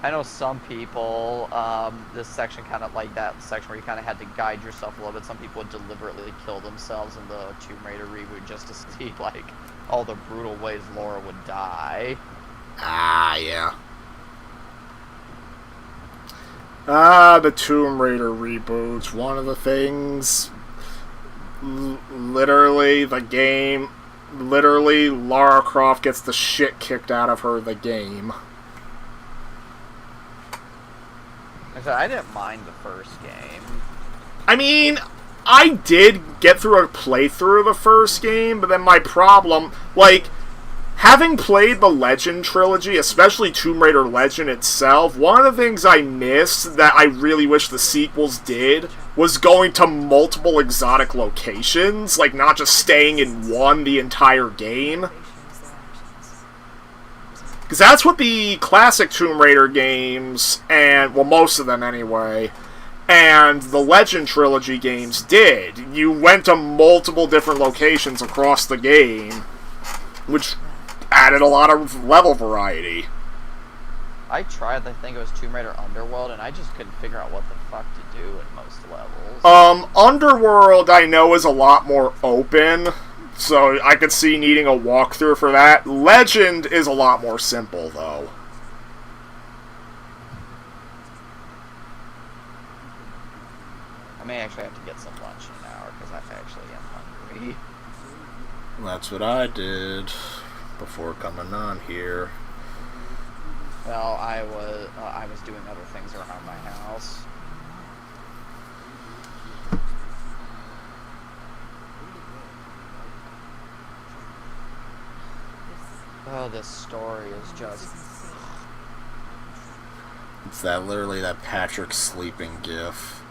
I know some people, this section kind of like that section where you kind of had to guide yourself a little bit. Some people would deliberately kill themselves in the Tomb Raider reboot just to see, like, all the brutal ways Laura would die. Ah, yeah. The Tomb Raider reboots. One of the things, literally, the game, literally, Lara Croft gets the shit kicked out of her the game. I didn't mind the first game. I mean, I did get through a playthrough of the first game, but then my problem, like, having played the Legend trilogy, especially Tomb Raider Legend itself, one of the things I missed that I really wish the sequels did was going to multiple exotic locations, like not just staying in one the entire game. Because that's what the classic Tomb Raider games, and, well, most of them anyway, and the Legend trilogy games did. You went to multiple different locations across the game, which added a lot of level variety. I tried, I think it was Tomb Raider Underworld, and I just couldn't figure out what the fuck to do in most levels. Underworld I know is a lot more open, so I could see needing a walkthrough for that. Legend is a lot more simple, though. I may actually have to get some lunch in an hour, because I actually am hungry. That's what I did before coming on here. Well, I was doing other things around my house. Oh, this story is just... It's that literally that Patrick sleeping gif.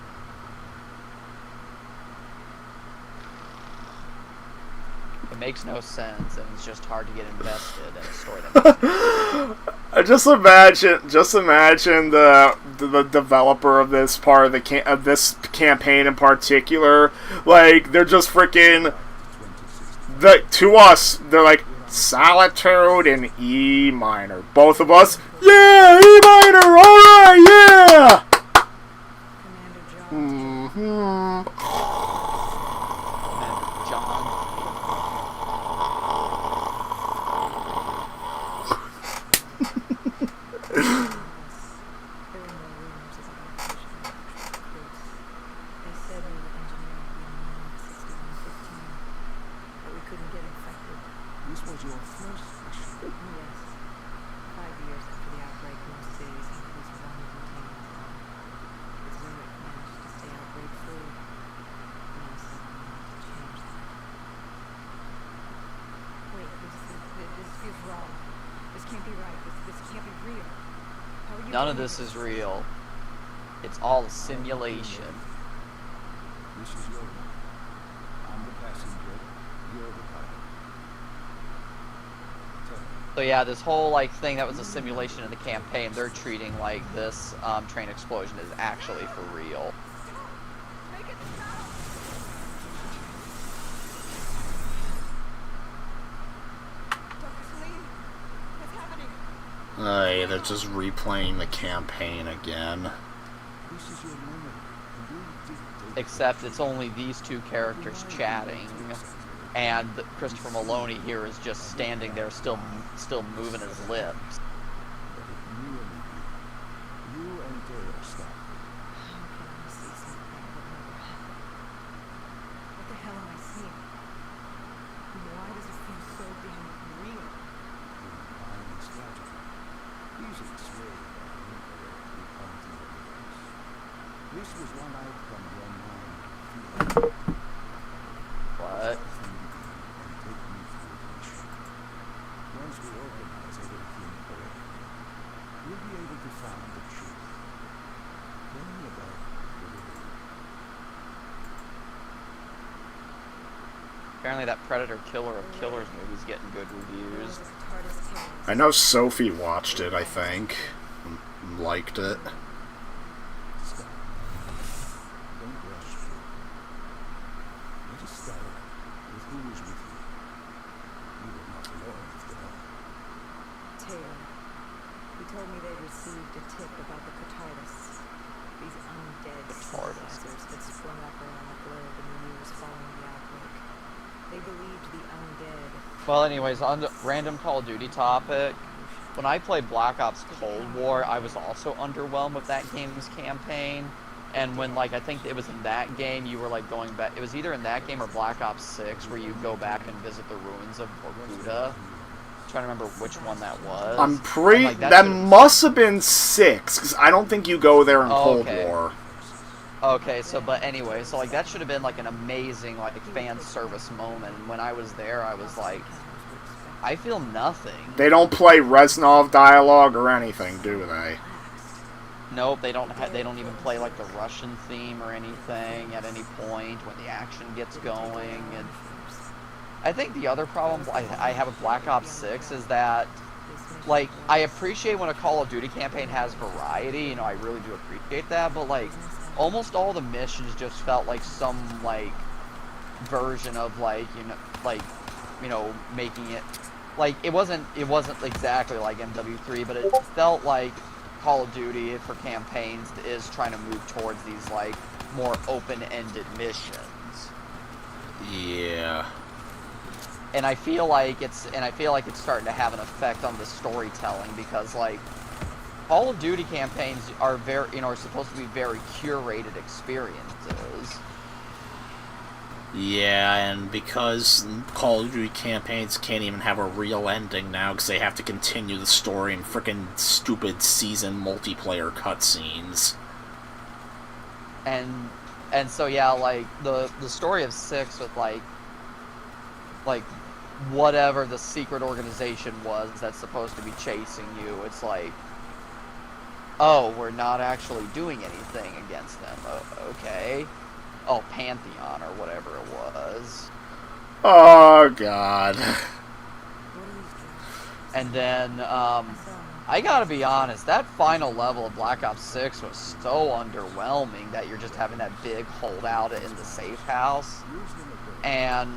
It makes no sense, and it's just hard to get invested in a story that Just imagine the developer of this part of this campaign in particular, like they're just freaking to us. They're like Solitude and E minor. Both of us, yeah, E minor. All right, yeah. Commander John. John. There were no rumors of operation on the recruits. They said we were engineering the 6115, but we couldn't get infected. This was your first mission. Yes. 5 years after the outbreak, most cities increased volume containment. But Zurich managed to stay outbreak free. Now someone wanted to change that. Wait, this feels wrong. This can't be right. This can't be real. How are you None of doing this is real. It's all a simulation. This is your one. I'm the passenger. You're the pilot. Tell me, So yeah, this whole like thing that was a simulation in the campaign, they're treating like this train explosion is actually for real. They're just replaying the campaign again. this is your moment. And you dictate Except it's only these two characters chatting, and Christopher Maloney here is just standing there, still moving his lips. that if you and Dale stop. How can I see something that never happened? What the hell am I seeing? And why does it feel so damn real? Your mind is logical. Easily swayed by incorrectly counting evidence. This was one outcome your mind. What? And take me through the mission. Once we organize everything correctly, we'll be able to find the truth. Tell me about the river. Apparently that Predator Killer of Killers movie's getting good reviews. I know Sophie watched it, I think. And liked it. Stop. Don't rush through. Let us start with who is with you. You were not alone after all. Taylor. He told me they received a tip about the Catardus. These undead Catardus. synthesizers had sprung up around the globe in the years following the outbreak. They believed the undead. Well, anyways, on the random Call of Duty topic, when I played Black Ops Cold War, I was also underwhelmed with that game's campaign. And when, like, I think it was in that game, you were, like, going back... It was either in that game or Black Ops 6, where you go back and visit the ruins of Vorkuta. I'm trying to remember which one that was. I'm pretty... And, like, that should've- must have been 6, because I don't think you go there in Oh, Cold okay. War. Okay, so, but anyway, so, like, that should have been, like, an amazing, like, fan service moment. And when I was there, I was like, I feel nothing. They don't play Reznov dialogue or anything, do they? Nope, they don't. They don't even play like the Russian theme or anything at any point when the action gets going. And I think the other problem I have with Black Ops 6 is that, like, I appreciate when a Call of Duty campaign has variety. You know, I really do appreciate that. But like, almost all the missions just felt like some like version of like making it like it wasn't exactly like MW3, but it felt like Call of Duty for campaigns is trying to move towards these like more open-ended missions. Yeah. And I feel like it's starting to have an effect on the storytelling because like Call of Duty campaigns are are supposed to be very curated experiences. Yeah, and because Call of Duty campaigns can't even have a real ending now because they have to continue the story in frickin' stupid season multiplayer cutscenes. And so yeah, like the story of 6 with like whatever the secret organization was that's supposed to be chasing you, it's like, oh, we're not actually doing anything against them. Okay. Oh, Pantheon or whatever it was. Oh, God. And then, I gotta be honest, that final level of Black Ops 6 was so underwhelming that you're just having that big holdout in the safe house. And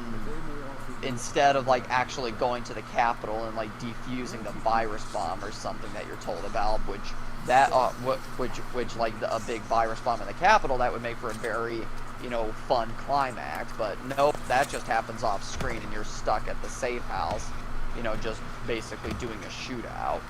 instead of, like, actually going to the Capitol and, like, defusing the virus bomb or something that you're told about, which, a big virus bomb in the Capitol, that would make for a very, fun climax. But nope, that just happens off screen and you're stuck at the safe house, just basically doing a shootout.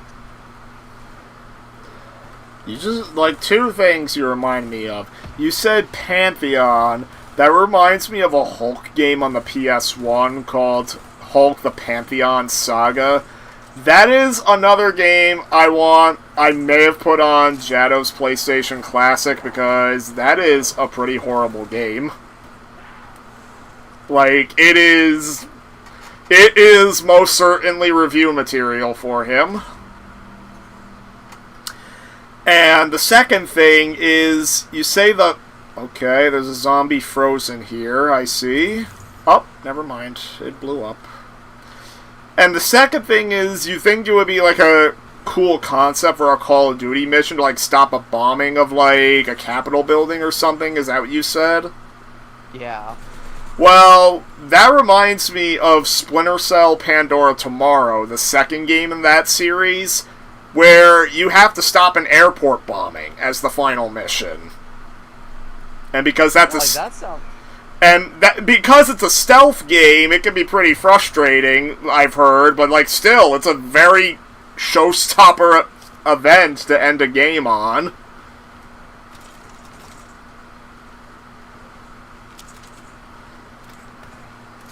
You just, like, two things you remind me of. You said Pantheon. That reminds me of a Hulk game on the PS1 called Hulk the Pantheon Saga. That is another game I may have put on Jaddo's PlayStation Classic because that is a pretty horrible game. Like, it is most certainly review material for him. And the second thing is, you say okay, there's a zombie frozen here, I see. Oh, never mind, it blew up. And the second thing is, you think it would be like a cool concept for a Call of Duty mission to like stop a bombing of like a Capitol building or something? Is that what you said? Yeah. Well, that reminds me of Splinter Cell Pandora Tomorrow, the second game in that series, where you have to stop an airport bombing as the final mission. And because that's because it's a stealth game, it can be pretty frustrating, I've heard, but like still, it's a very showstopper event to end a game on.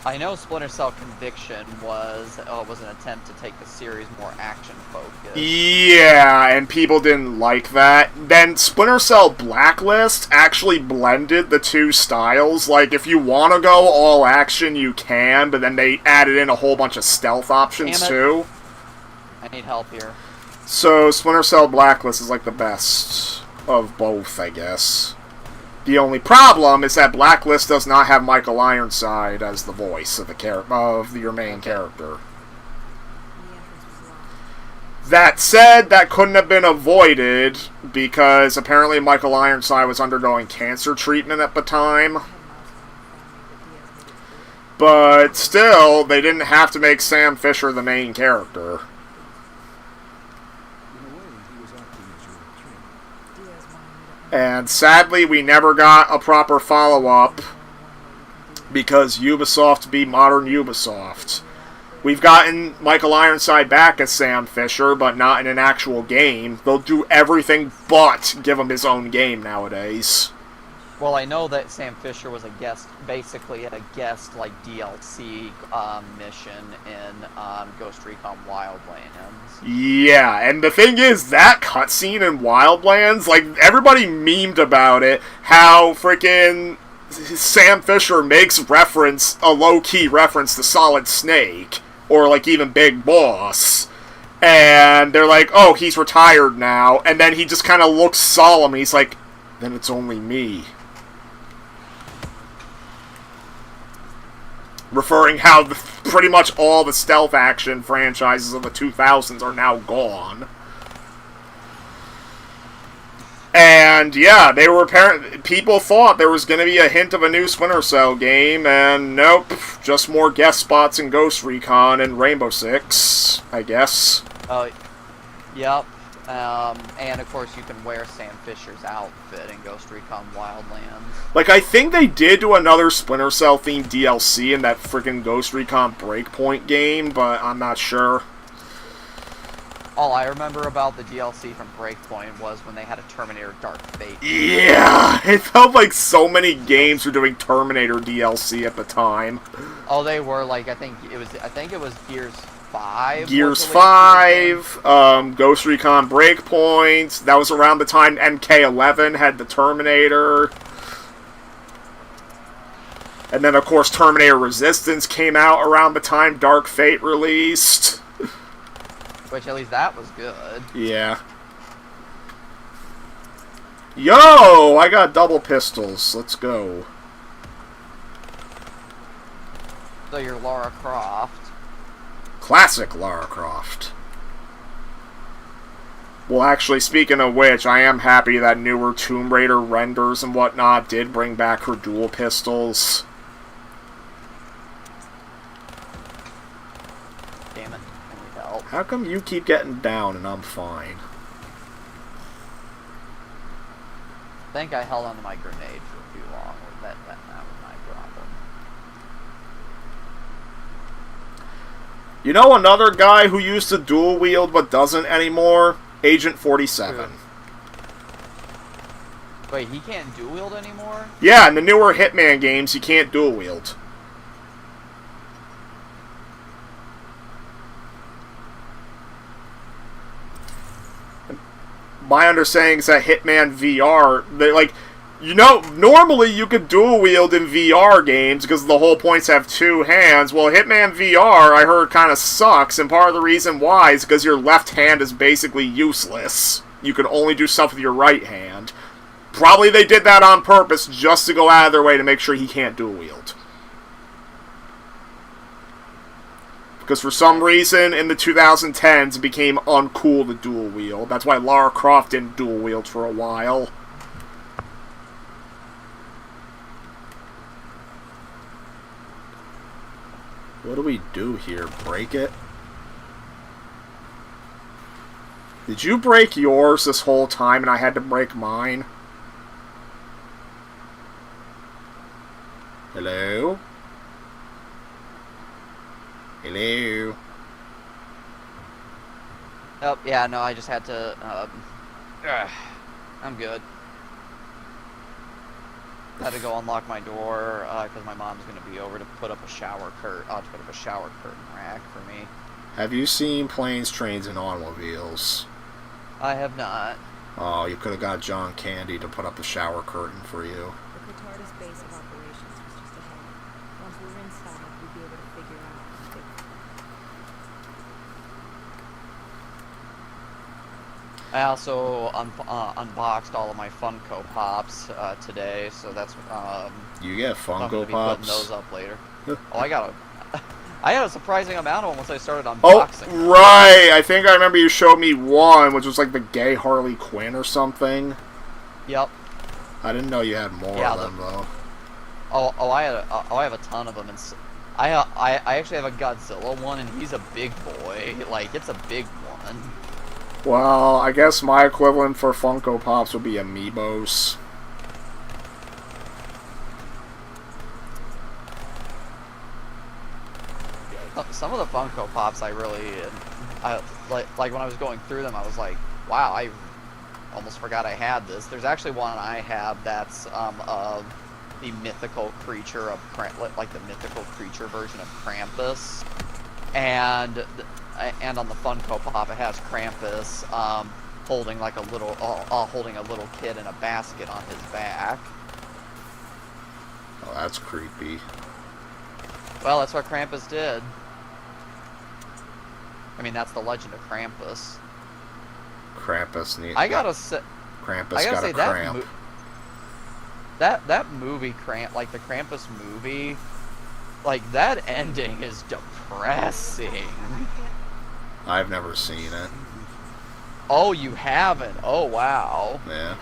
I know Splinter Cell Conviction was an attempt to take the series more action focused. Yeah, and people didn't like that. Then Splinter Cell Blacklist actually blended the two styles. Like, if you want to go all action, you can, but then they added in a whole bunch of stealth options Damn it. too. I need help here. So Splinter Cell Blacklist is like the best of both, I guess. The only problem is that Blacklist does not have Michael Ironside as the voice of your main character. The entrance was locked. That said, that couldn't have been avoided because apparently Michael Ironside was undergoing cancer treatment at the time. I had miles around family, but Diaz made it through. But still, they didn't have to make Sam Fisher the main character. In a way, he was acting as your king. Diaz wanted me to And sadly, we never got a proper follow-up because Ubisoft be modern Ubisoft. We've gotten Michael Ironside back as Sam Fisher, but not in an actual game. They'll do everything but give him his own game nowadays. Well, I know that Sam Fisher was a guest, basically a guest like DLC mission in Ghost Recon Wildlands. Yeah, and the thing is, that cutscene in Wildlands, like, everybody memed about it, how freaking Sam Fisher makes a low-key reference to Solid Snake, or, like, even Big Boss. And they're like, oh, he's retired now, and then he just kind of looks solemn, and he's like, then it's only me. Referring how pretty much all the stealth action franchises of the 2000s are now gone. And yeah, people thought there was going to be a hint of a new Splinter Cell game, and nope, just more guest spots in Ghost Recon and Rainbow Six, I guess. Yep. And of course you can wear Sam Fisher's outfit in Ghost Recon Wildlands. Like, I think they did do another Splinter Cell themed DLC in that freaking Ghost Recon Breakpoint game, but I'm not sure. All I remember about the DLC from Breakpoint was when they had a Terminator Dark Fate. Yeah, it felt like so many games were doing Terminator DLC at the time. Oh, they were like I think it was Gears 5. Gears 5, Ghost Recon Breakpoint. That was around the time MK11 had the Terminator. And then, of course, Terminator Resistance came out around the time Dark Fate released. Which, at least that was good. Yeah. Yo! I got double pistols. Let's go. So you're Lara Croft. Classic Lara Croft. Well, actually, speaking of which, I am happy that newer Tomb Raider renders and whatnot did bring back her dual pistols. Damn it, I need help. How come you keep getting down and I'm fine? I think I held onto my grenade for too long. That was my problem. You know another guy who used to dual wield but doesn't anymore? Agent 47. Wait, he can't dual wield anymore? Yeah, in the newer Hitman games, you can't dual wield. My understanding is that Hitman VR, normally you could dual wield in VR games because the whole point's have two hands. Well, Hitman VR, I heard, kind of sucks, and part of the reason why is because your left hand is basically useless. You can only do stuff with your right hand. Probably they did that on purpose just to go out of their way to make sure he can't dual wield. Because for some reason, in the 2010s, it became uncool to dual wield. That's why Lara Croft didn't dual wield for a while. What do we do here? Break it? Did you break yours this whole time and I had to break mine? Hello? Hello? Oh, yeah, no, I just had to, I'm good. had to go unlock my door because my mom's gonna be over to put up a shower curtain rack for me. Have you seen Planes, Trains, and Automobiles? I have not. Oh, you could have got John Candy to put up the shower curtain for you. The Catardis base of operations was just ahead. Once we were inside, we'd be able to figure out if I also unboxed all of my Funko Pops today, so that's You get I'm gonna Funko be Pops? putting those up later. Oh, I got a surprising amount of them once I started Oh, unboxing. them. right! I think I remember you showed me one, which was like the gay Harley Quinn or something. Yep. I didn't know you had more Yeah, of them, though. I have a ton of them, and I actually have a Godzilla one, and he's a big boy. Like, it's a big one. Well, I guess my equivalent for Funko Pops would be Amiibos. Some of the Funko Pops I like when I was going through them, I was like, wow, I almost forgot I had this. There's actually one I have that's of the mythical creature of like the mythical creature version of Krampus, and on the Funko Pop it has Krampus holding like a little holding a little kid in a basket on his back. Oh, that's creepy. Well, that's what Krampus did. I mean, that's the legend of Krampus. Krampus needs. I gotta say, Krampus got a that cramp. that movie, like the Krampus movie, like that ending is depressing. I've never seen it. Oh, you haven't? Oh, wow. Yeah.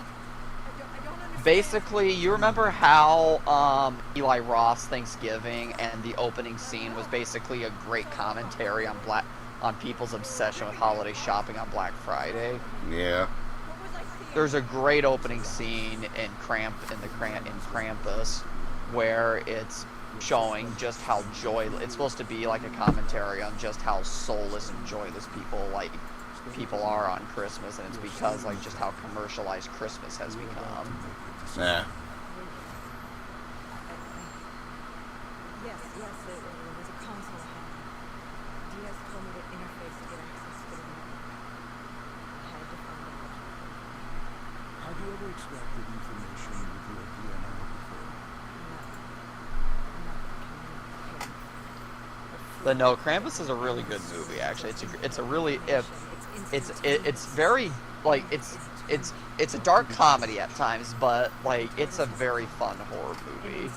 Basically, you remember how Eli Roth's Thanksgiving and the opening scene was basically a great commentary on people's obsession with holiday shopping on Black Friday? Yeah. There's a great opening scene in Krampus where it's showing just how it's supposed to be like a commentary on just how soulless and joyless people are on Christmas, and it's because like just how commercialized Christmas has become. Yeah. yes, there was a console ahead. Diaz told me to interface to get access to the remote. I had to find out. Have you ever extracted information with your DNA before? No. I'm not communicating. But no, Krampus is a really good movie. Actually, it's a really it's very like it's a dark comedy at times, but like it's a very fun horror movie.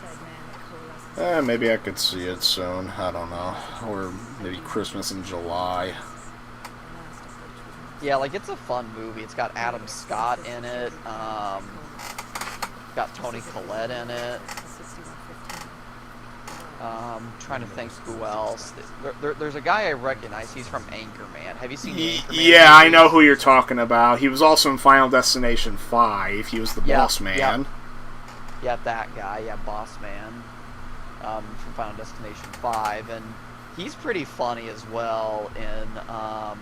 Maybe I could see it soon. I don't know. Or maybe Christmas in July. Yeah, like it's a fun movie. It's got Adam Scott in it. Got Toni Collette in it. Trying to think who else. There's a guy I recognize. He's from Anchorman. Have you seen the Anchorman Yeah, I movies? know who you're talking about. He was also in Final Destination 5. He was the boss man. Yeah, that guy. Yeah, Boss Man. From Final Destination 5, and he's pretty funny as well in We were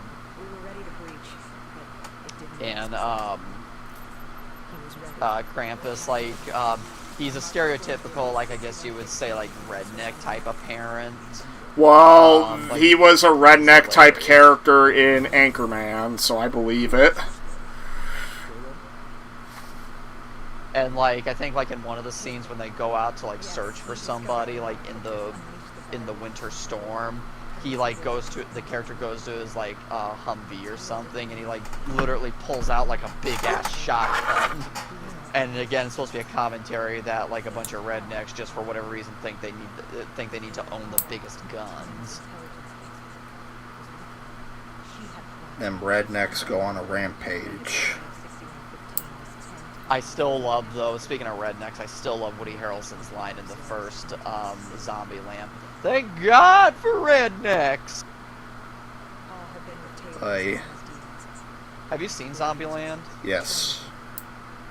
ready to breach, but it didn't. and He was ready. Krampus, like he's a stereotypical, like I guess you would say, like redneck type of parent. Well, Like, he was a redneck type hilarious. character in Anchorman, so I believe it. And like I think like in one of the scenes when they go out to like search for somebody, like in the winter storm, he like the character goes to his like Humvee or something, and he like literally pulls out like a big ass shotgun. And again, it's supposed to be a commentary that like a bunch of rednecks just for whatever reason think they need to own the biggest guns. And rednecks go on a rampage. I still love, though, speaking of rednecks, I still love Woody Harrelson's line in the first Zombieland. Thank God for rednecks! Have you seen Zombieland? Yes.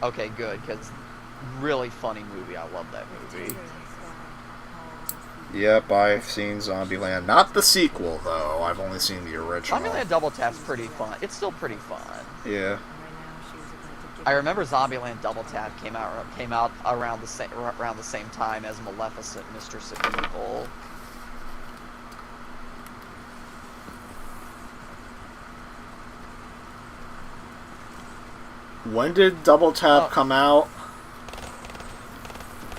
Okay, good, because really funny movie. I love that movie. Yep, I've seen Zombieland. Not the sequel, though. I've only seen the original. Zombieland Double Tap's pretty fun. It's still pretty fun. Yeah. I remember Zombieland Double Tap came out around the same time as Maleficent, Mistress of Evil. When did Double Tap Oh. come out?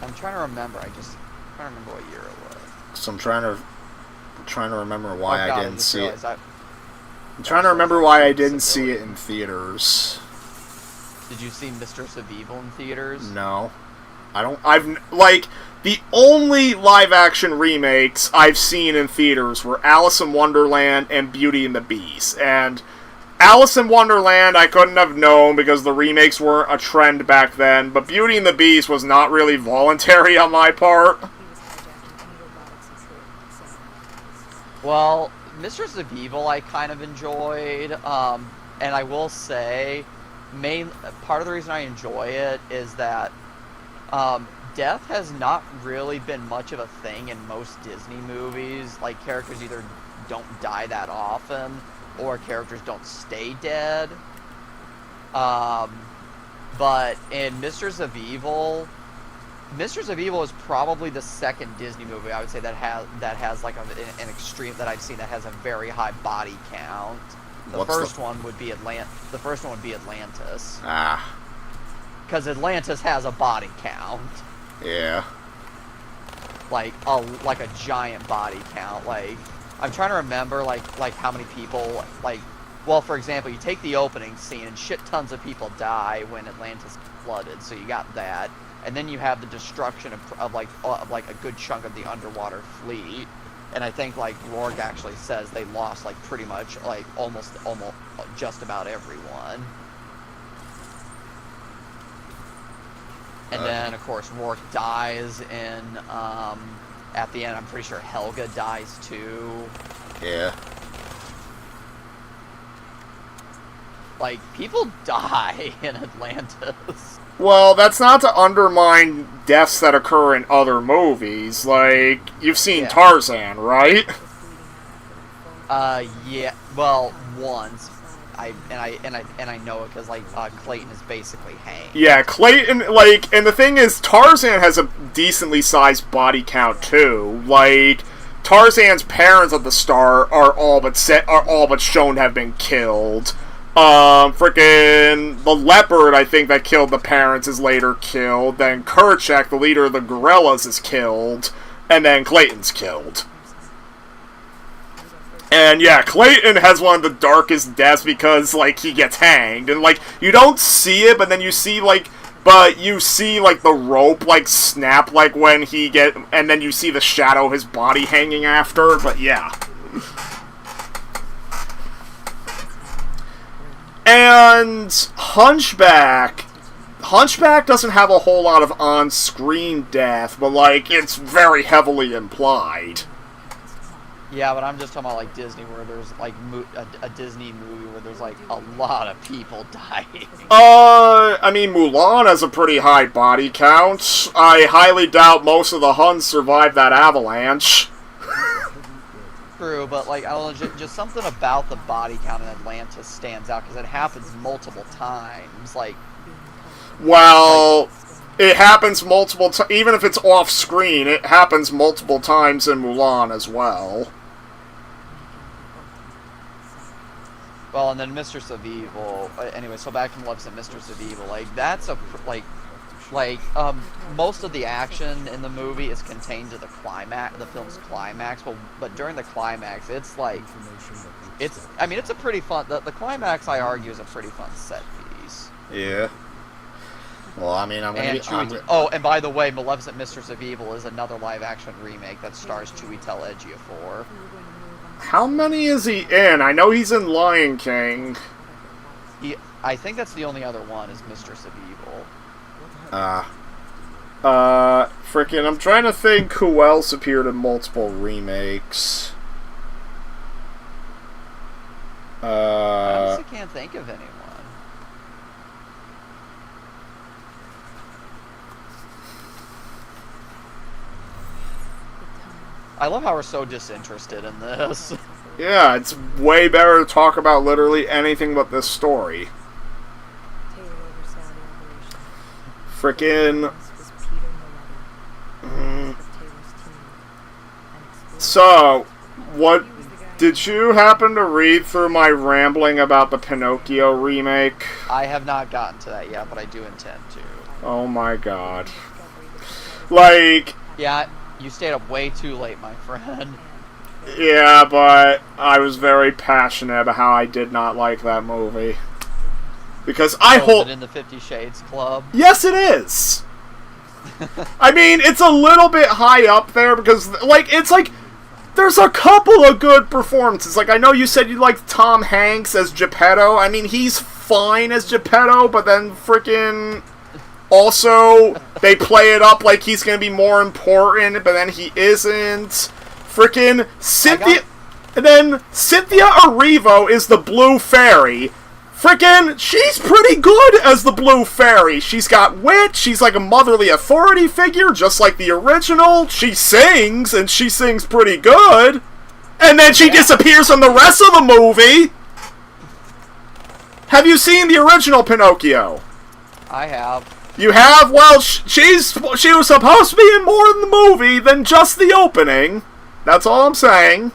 I'm trying to remember. I'm trying to remember what year it was. So I'm trying to remember why Oh, God, I didn't just see it. realized I'm trying to remember why I didn't see it in theaters. Did you see Mistress of Evil in theaters? No. The only live-action remakes I've seen in theaters were Alice in Wonderland and Beauty and the Beast. And Alice in Wonderland I couldn't have known because the remakes weren't a trend back then, but Beauty and the Beast was not really voluntary on my part. He was hijacking any robotics he could, so Well, Mistress of Evil I kind of enjoyed, and I will say, part of the reason I enjoy it is that death has not really been much of a thing in most Disney movies. Like, characters either don't die that often, or characters don't stay dead. But in Mistress of Evil is probably the second Disney movie I would say that has like an extreme that I've seen that has a very high body count. The first one would be Atlantis. Ah, Because Atlantis has a body count. yeah. Like a giant body count. Like, I'm trying to remember like how many people, well, for example, you take the opening scene and shit tons of people die when Atlantis flooded, so you got that. And then you have the destruction of a good chunk of the underwater fleet. And I think like Rourke actually says they lost like pretty much like almost just about everyone. And then, of course, Rourke dies at the end, I'm pretty sure Helga dies too. Yeah. Like, people die in Atlantis. Well, that's not to undermine deaths that occur in other movies. Like, you've seen Yeah. Tarzan, right? was bleeding out after the Yeah, well, once. I know it because, like, Clayton is basically hanged. Yeah, Clayton, like, and the thing is, Tarzan has a decently sized body count, too. Like, Tarzan's parents at the start are all but shown to have been killed. Frickin' the leopard, I think, that killed the parents is later killed. Then Kerchak, the leader of the gorillas, is killed. And then Clayton's killed. And yeah, Clayton has one of the darkest deaths because, like, he gets hanged. And, like, you don't see it, but then you see, like, the rope, like, snap, like, when and then you see the shadow of his body hanging after, but yeah. And Hunchback doesn't have a whole lot of on-screen death, but, like, it's very heavily implied. Yeah, but I'm just talking about, like, Disney, where there's, like, a Disney movie where there's, like, a lot of people dying. I mean, Mulan has a pretty high body count. I highly doubt most of the Huns survived that avalanche. True, but, like, I don't know, just something about the body count in Atlantis stands out, because it happens multiple times. Like, Well, it happens multiple times, even if it's off-screen, it happens multiple times in Mulan as well. well, and then Mistress of Evil. Anyway, so back to Maleficent, Mistress of Evil. Like, that's most of the action in the movie is contained to the film's climax. But during the climax, it's like, it's a pretty fun. The climax, I argue, is a pretty fun set piece. Yeah. Well, I mean, And by the way, Maleficent, Mistress of Evil is another live-action remake that stars Chiwetel Ejiofor. we were going to move on How many is he in? I know he's in Lion King. I think that's the only other one is Mistress of Evil. Frickin', I'm trying to think who else appeared in multiple remakes. I honestly can't think of anyone. I love how we're so disinterested in this. Yeah, it's way better to talk about literally anything but this story. Taylor oversaw the Frickin' This was Peter Maletti, Mm. of Taylor's team, an explorer. So, what He was the guy did you happen to read through my rambling about the Pinocchio remake? I have not gotten to that yet, but I do intend to. Oh my god. Like, Yeah, you stayed up way too late, my friend. yeah, but I was very passionate about how I did not like that movie. Because I Was hold... it in the 50 Shades Club? Yes, it is! I mean, it's a little bit high up there because, like, it's like... There's a couple of good performances. Like, I know you said you liked Tom Hanks as Geppetto. I mean, he's fine as Geppetto, but then freaking... Also, they play it up like he's gonna be more important, but then he isn't. Freaking Cynthia... And then Cynthia Erivo is the Blue Fairy. Frickin', she's pretty good as the Blue Fairy. She's got wit, she's like a motherly authority figure, just like the original. She sings, and she sings pretty good. And then she disappears from the rest of the movie. Have you seen the original Pinocchio? I have. You have? Well, she was supposed to be in more in the movie than just the opening. That's all I'm saying.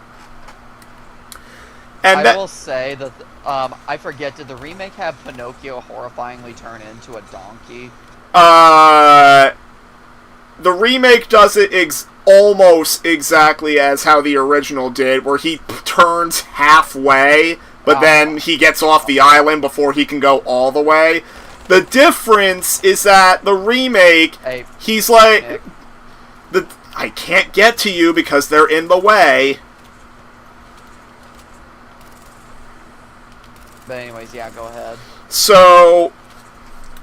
And I will say that, I forget, did the remake have Pinocchio horrifyingly turn into a donkey? The remake does it almost exactly as how the original did, where he turns halfway, but then he gets off the island before he can go all the way. The difference is that the remake, Hey, he's like, Nick. I can't get to you because they're in the way. But anyways, yeah, go ahead. So,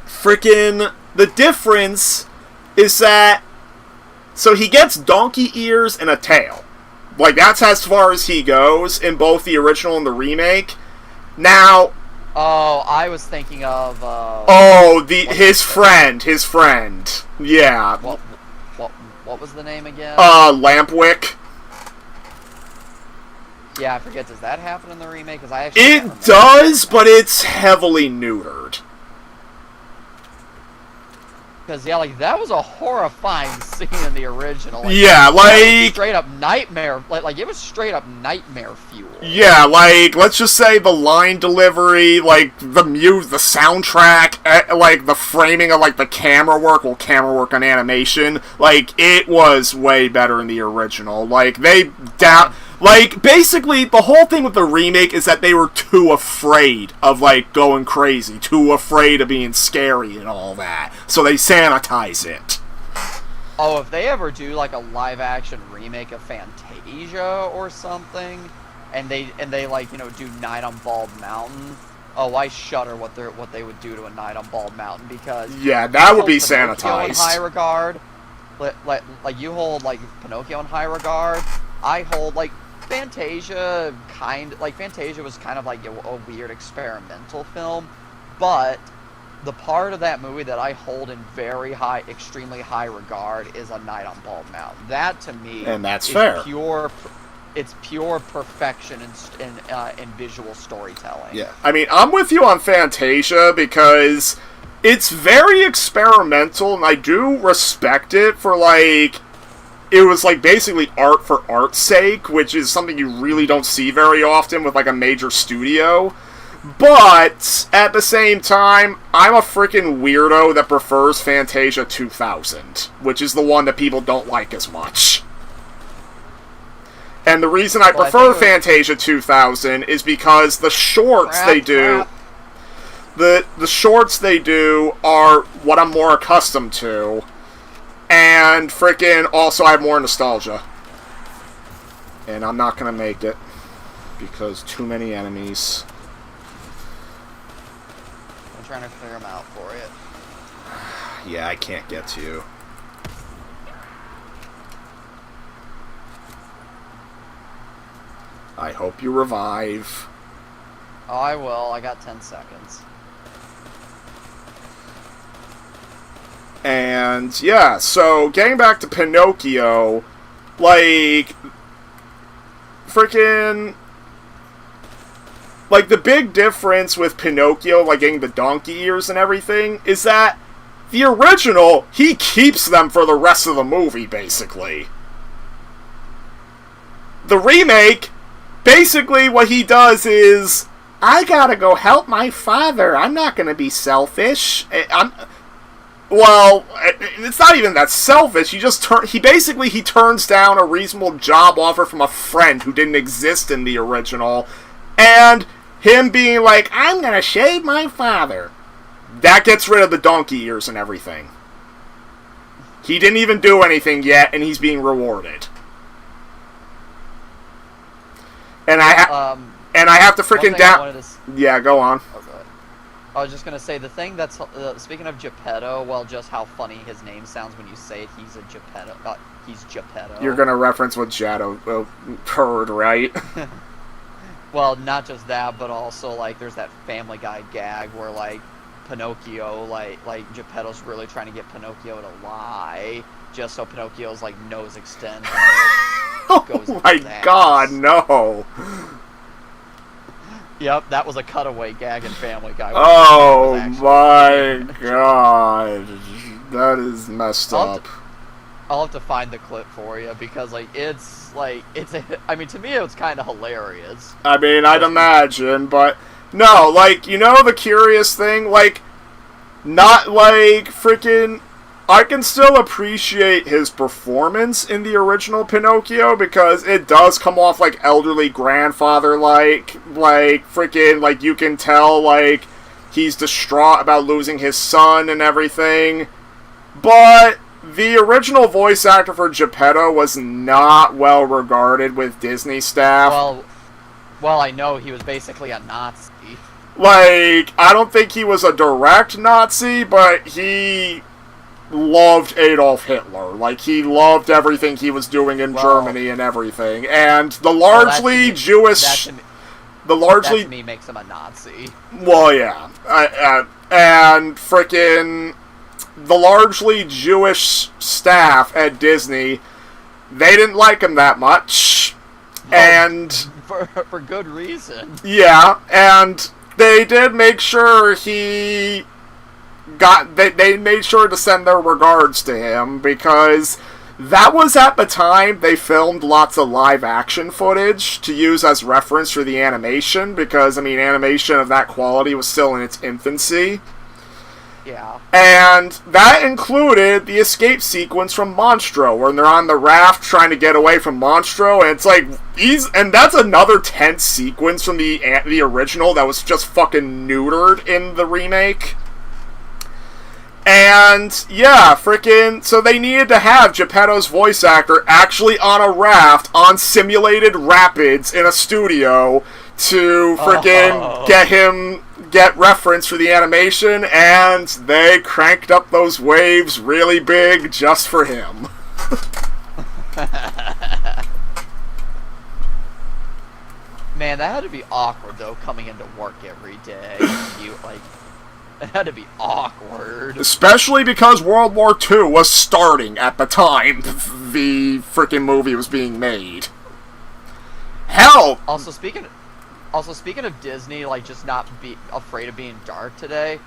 frickin' the difference is that, so he gets donkey ears and a tail. Like, that's as far as he goes in both the original and the remake. Now, Oh, I was thinking of, his friend. Yeah. what was the name again? Lampwick. Yeah, I forget, does that happen in the remake? Because I actually can't It remember. does, but it's heavily neutered. Because, yeah, like, that was a horrifying scene in the original. Like, Yeah, that was like... straight up nightmare. Like, it was straight up nightmare fuel. Yeah, like, let's just say the line delivery, like, the soundtrack, like, the framing of, like, the camera work on animation, like, it was way better in the original. Like, like, basically, the whole thing with the remake is that they were too afraid of, like, going crazy, too afraid of being scary and all that, so they sanitize it. Oh, if they ever do, like, a live-action remake of Fantasia or something, and they like, you know, do Night on Bald Mountain, oh, I shudder what they would do to a Night on Bald Mountain, because... Yeah, that would be Pinocchio in sanitized. high regard, like, you hold, like, Pinocchio in high regard, I hold, like, Fantasia Fantasia was kind of like a weird experimental film, but the part of that movie that I hold in extremely high regard is A Night on Bald Mountain. That to me, And that's is fair. It's pure perfection in visual storytelling. Yeah, I mean, I'm with you on Fantasia because it's very experimental, and I do respect it for, like, it was, like, basically art for art's sake, which is something you really don't see very often with, like, a major studio. But, at the same time, I'm a freaking weirdo that prefers Fantasia 2000, which is the one that people don't like as much. And the reason I prefer Fantasia 2000 is because the shorts they do... The shorts they do are what I'm more accustomed to. And frickin' also I have more nostalgia. And I'm not gonna make it. Because too many enemies. I'm trying to clear them out for you. Yeah, I can't get to you. I hope you revive. Oh, I will. I got 10 seconds. And, yeah, so, getting back to Pinocchio, like, freaking, like, the big difference with Pinocchio, like, getting the donkey ears and everything, is that The original, he keeps them for the rest of the movie, basically. The remake, basically what he does is, I gotta go help my father. I'm not gonna be selfish. Well, it's not even that selfish. He basically turns down a reasonable job offer from a friend who didn't exist in the original, and him being like, I'm gonna shave my father. That gets rid of the donkey ears and everything. He didn't even do anything yet, and he's being rewarded. And I have to freaking Yeah, go on. Oh, go ahead. I was just gonna say the thing that's speaking of Geppetto. Well, just how funny his name sounds when you say it. He's a Geppetto. He's Geppetto. You're gonna reference what Jado heard, right? Well, not just that, but also like there's that Family Guy gag where like Pinocchio, like Geppetto's really trying to get Pinocchio to lie, just so Pinocchio's like nose extends. Oh my god, no! Yep, that was a cutaway gag in Family Guy. Oh my god, that is messed up. I'll have to find the clip for you because I mean, to me it was kind of hilarious. I mean, I'd imagine, but no, like, you know the curious thing, like, not like freaking. I can still appreciate his performance in the original Pinocchio because it does come off like elderly grandfather-like freaking, like, you can tell, like, he's distraught about losing his son and everything. But the original voice actor for Geppetto was not well regarded with Disney staff. Well, I know he was basically a Nazi. Like, I don't think he was a direct Nazi, but he loved Adolf Hitler. Like, he loved everything he was doing in Germany and everything. And the largely Jewish... That to me makes him a Nazi. Well, yeah. And frickin' the largely Jewish staff at Disney, they didn't like him that much. And... For good reason. Yeah, and they did make sure he... They made sure to send their regards to him, because that was at the time they filmed lots of live action footage to use as reference for the animation, because, I mean, animation of that quality was still in its infancy. Yeah. And that included the escape sequence from Monstro, when they're on the raft trying to get away from Monstro, and it's like, and that's another tense sequence from the original that was just fucking neutered in the remake. And, yeah, frickin', so they needed to have Geppetto's voice actor actually on a raft on simulated rapids in a studio to frickin' get reference for the animation, and they cranked up those waves really big just for him. Man, that had to be awkward, though, coming into work every day. It had to be awkward. Especially because World War II was starting at the time the freaking movie was being made. Hell! Also, speaking of Disney, like, just not be afraid of being dark today,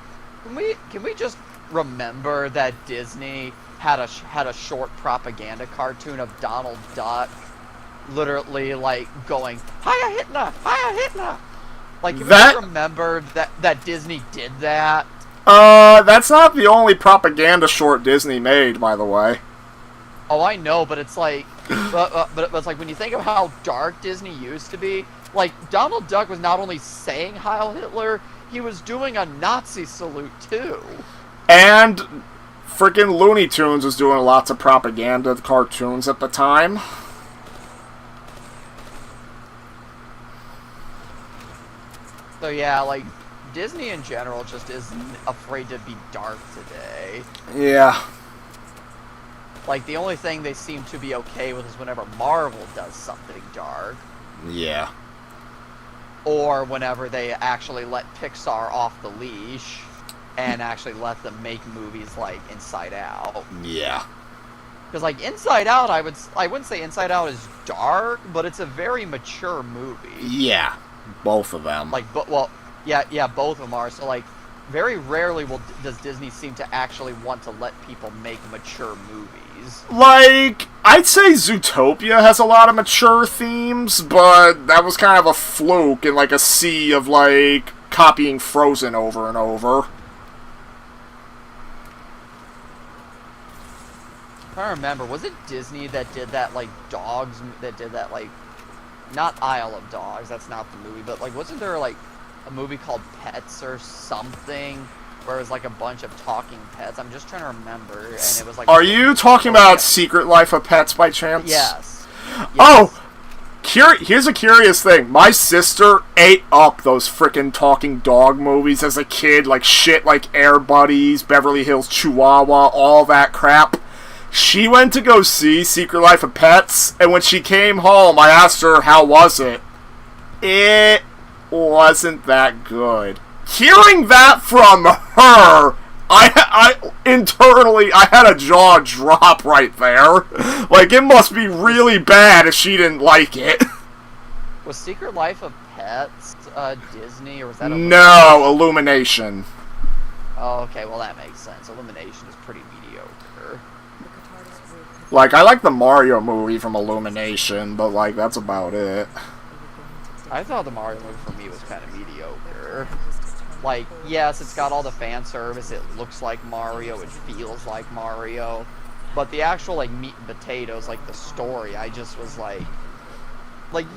can we just remember that Disney had a short propaganda cartoon of Donald Duck literally, like, going, Hiya Hitler! Hiya Hitler! Like, can we just remember that Disney did that? That's not the only propaganda short Disney made, by the way. Oh, I know, but it's like, but it's like, when you think of how dark Disney used to be, like, Donald Duck was not only saying Heil Hitler, he was doing a Nazi salute, too. And freaking Looney Tunes was doing lots of propaganda cartoons at the time. So yeah, like, Disney in general just isn't afraid to be dark today. Yeah. Like, the only thing they seem to be okay with is whenever Marvel does something dark. Yeah. Or whenever they actually let Pixar off the leash and actually let them make movies like Inside Out. Yeah. Because, like, Inside Out, I wouldn't say Inside Out is dark, but it's a very mature movie. Yeah. Both of them. Like, yeah, both of them are. So, like, very rarely does Disney seem to actually want to let people make mature movies. Like, I'd say Zootopia has a lot of mature themes, but that was kind of a fluke in, like, a sea of, like, copying Frozen over and over. I remember, was it Disney that did that, like, dogs, that did that, like, not Isle of Dogs, that's not the movie, but, like, wasn't there, like, a movie called Pets or something, where it was, like, a bunch of talking pets? I'm just trying to remember, and it was, like... Are you talking about Secret Life of Pets by chance? Yes. Oh! Here's a curious thing. My sister ate up those frickin' talking dog movies as a kid, like shit like Air Buddies, Beverly Hills Chihuahua, all that crap. She went to go see Secret Life of Pets, and when she came home, I asked her, how was it? It wasn't that good. Hearing that from her, I internally, I had a jaw drop right there. Like, it must be really bad if she didn't like it. Was Secret Life of Pets Disney, or was that No, Illumination. Oh, okay, well that makes sense. Illumination is pretty mediocre. Like, I like the Mario movie from Illumination, but, like, that's about it. I thought the Mario movie for me was kind of mediocre. Like, yes, it's got all the fan service, it looks like Mario, it feels like Mario, but the actual, like, meat and potatoes, like, the story, I just was like,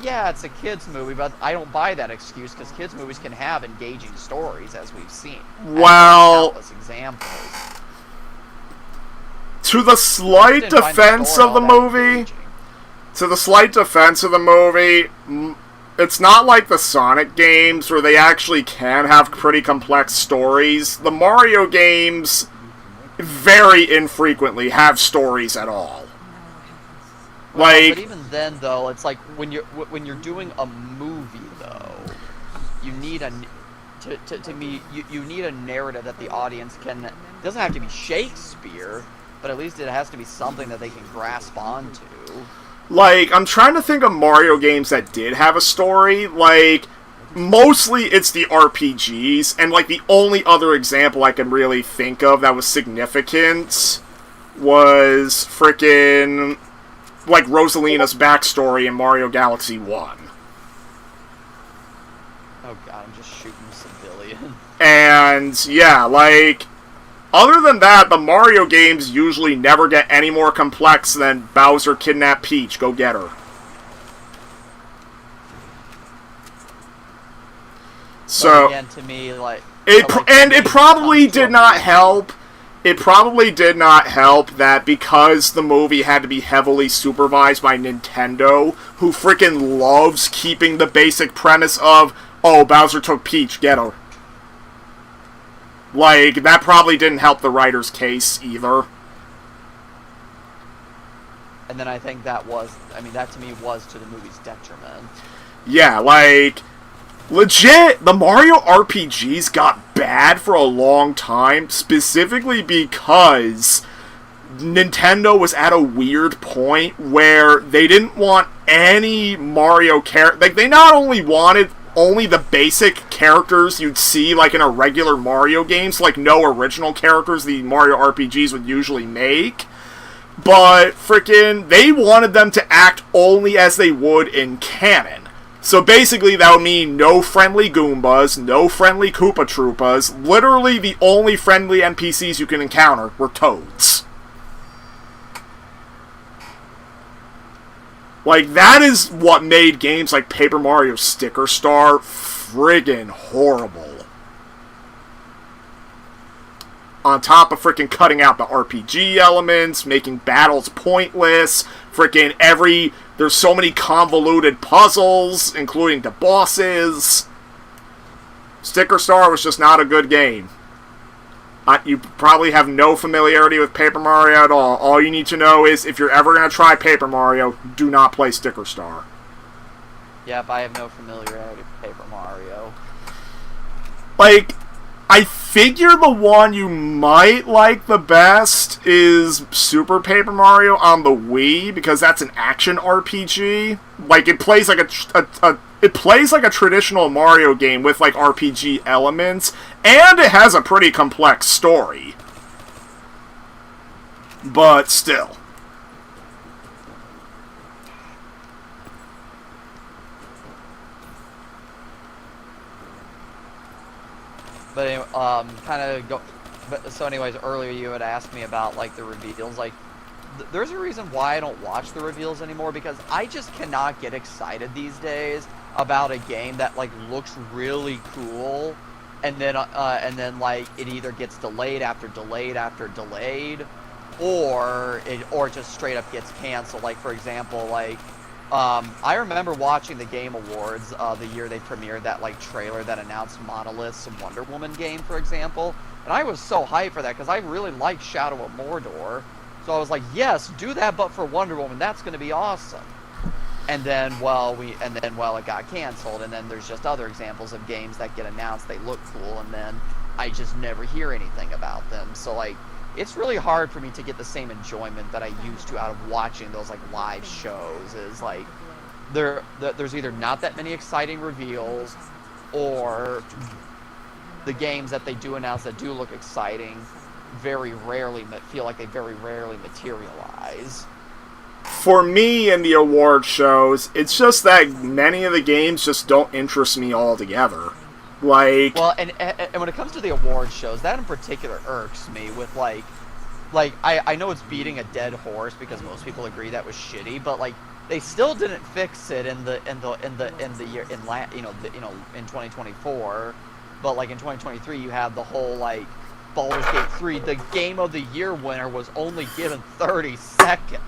yeah, it's a kid's movie, but I don't buy that excuse, because kids' movies can have engaging stories, as we've seen. Well, countless examples. To the slight defense of the movie, it's not like the Sonic games where they actually can have pretty complex stories. The Mario games very infrequently have stories at all. Well, but even then, though, it's like when you're doing a movie, though, you need you need a narrative that the audience can. It doesn't have to be Shakespeare, but at least it has to be something that they can grasp onto. Like, I'm trying to think of Mario games that did have a story. Like, mostly it's the RPGs, and, like, the only other example I can really think of that was significant was frickin', like, Rosalina's backstory in Mario Galaxy 1. Oh god, I'm just shooting a civilian. And, yeah, like, other than that, the Mario games usually never get any more complex than Bowser kidnapped Peach, go get her. So, again, to me, like... it probably did not help. It probably did not help that because the movie had to be heavily supervised by Nintendo, who freaking loves keeping the basic premise of, oh, Bowser took Peach, get her. Like, that probably didn't help the writer's case, either. And then I think that to me was to the movie's detriment. Yeah, like, legit, the Mario RPGs got bad for a long time, specifically because Nintendo was at a weird point where they didn't want any Mario character. Like, they not only wanted only the basic characters you'd see, like, in a regular Mario game, so, like, no original characters the Mario RPGs would usually make, but frickin' they wanted them to act only as they would in canon. So basically that would mean no friendly Goombas, no friendly Koopa Troopas. Literally the only friendly NPCs you can encounter were Toads. Like, that is what made games like Paper Mario Sticker Star friggin' horrible. On top of frickin' cutting out the RPG elements, making battles pointless, frickin' there's so many convoluted puzzles, including the bosses. Sticker Star was just not a good game. You probably have no familiarity with Paper Mario at all. All you need to know is, if you're ever going to try Paper Mario, do not play Sticker Star. Yep, I have no familiarity with Paper Mario. Like, I figure the one you might like the best is Super Paper Mario on the Wii, because that's an action RPG. Like, it plays like it plays like a traditional Mario game with, like, RPG elements, and it has a pretty complex story. But still. But anyway, so anyways, earlier you had asked me about, like, the reveals. Like, there's a reason why I don't watch the reveals anymore, because I just cannot get excited these days about a game that, like, looks really cool, and then like, it either gets delayed after delayed after delayed, or it just straight up gets canceled. Like, for example, like, I remember watching the Game Awards the year they premiered that, like, trailer that announced Monolith's Wonder Woman game, for example, and I was so hyped for that because I really liked Shadow of Mordor. So I was like, yes, do that, but for Wonder Woman, that's going to be awesome. And then, it got canceled, and then there's just other examples of games that get announced, they look cool, and then I just never hear anything about them. So, like, it's really hard for me to get the same enjoyment that I used to out of watching those, like, live shows. Is like, there's either not that many exciting reveals, or the games that they do announce that do look exciting feel like they very rarely materialize. For me in the award shows, it's just that many of the games just don't interest me altogether. Like, well, and when it comes to the award shows, that in particular irks me. With like I know it's beating a dead horse because most people agree that was shitty, but like, they still didn't fix it in 2024. But like in 2023, you have the whole, like, Baldur's Gate 3, the Game of the Year winner was only given 30 seconds.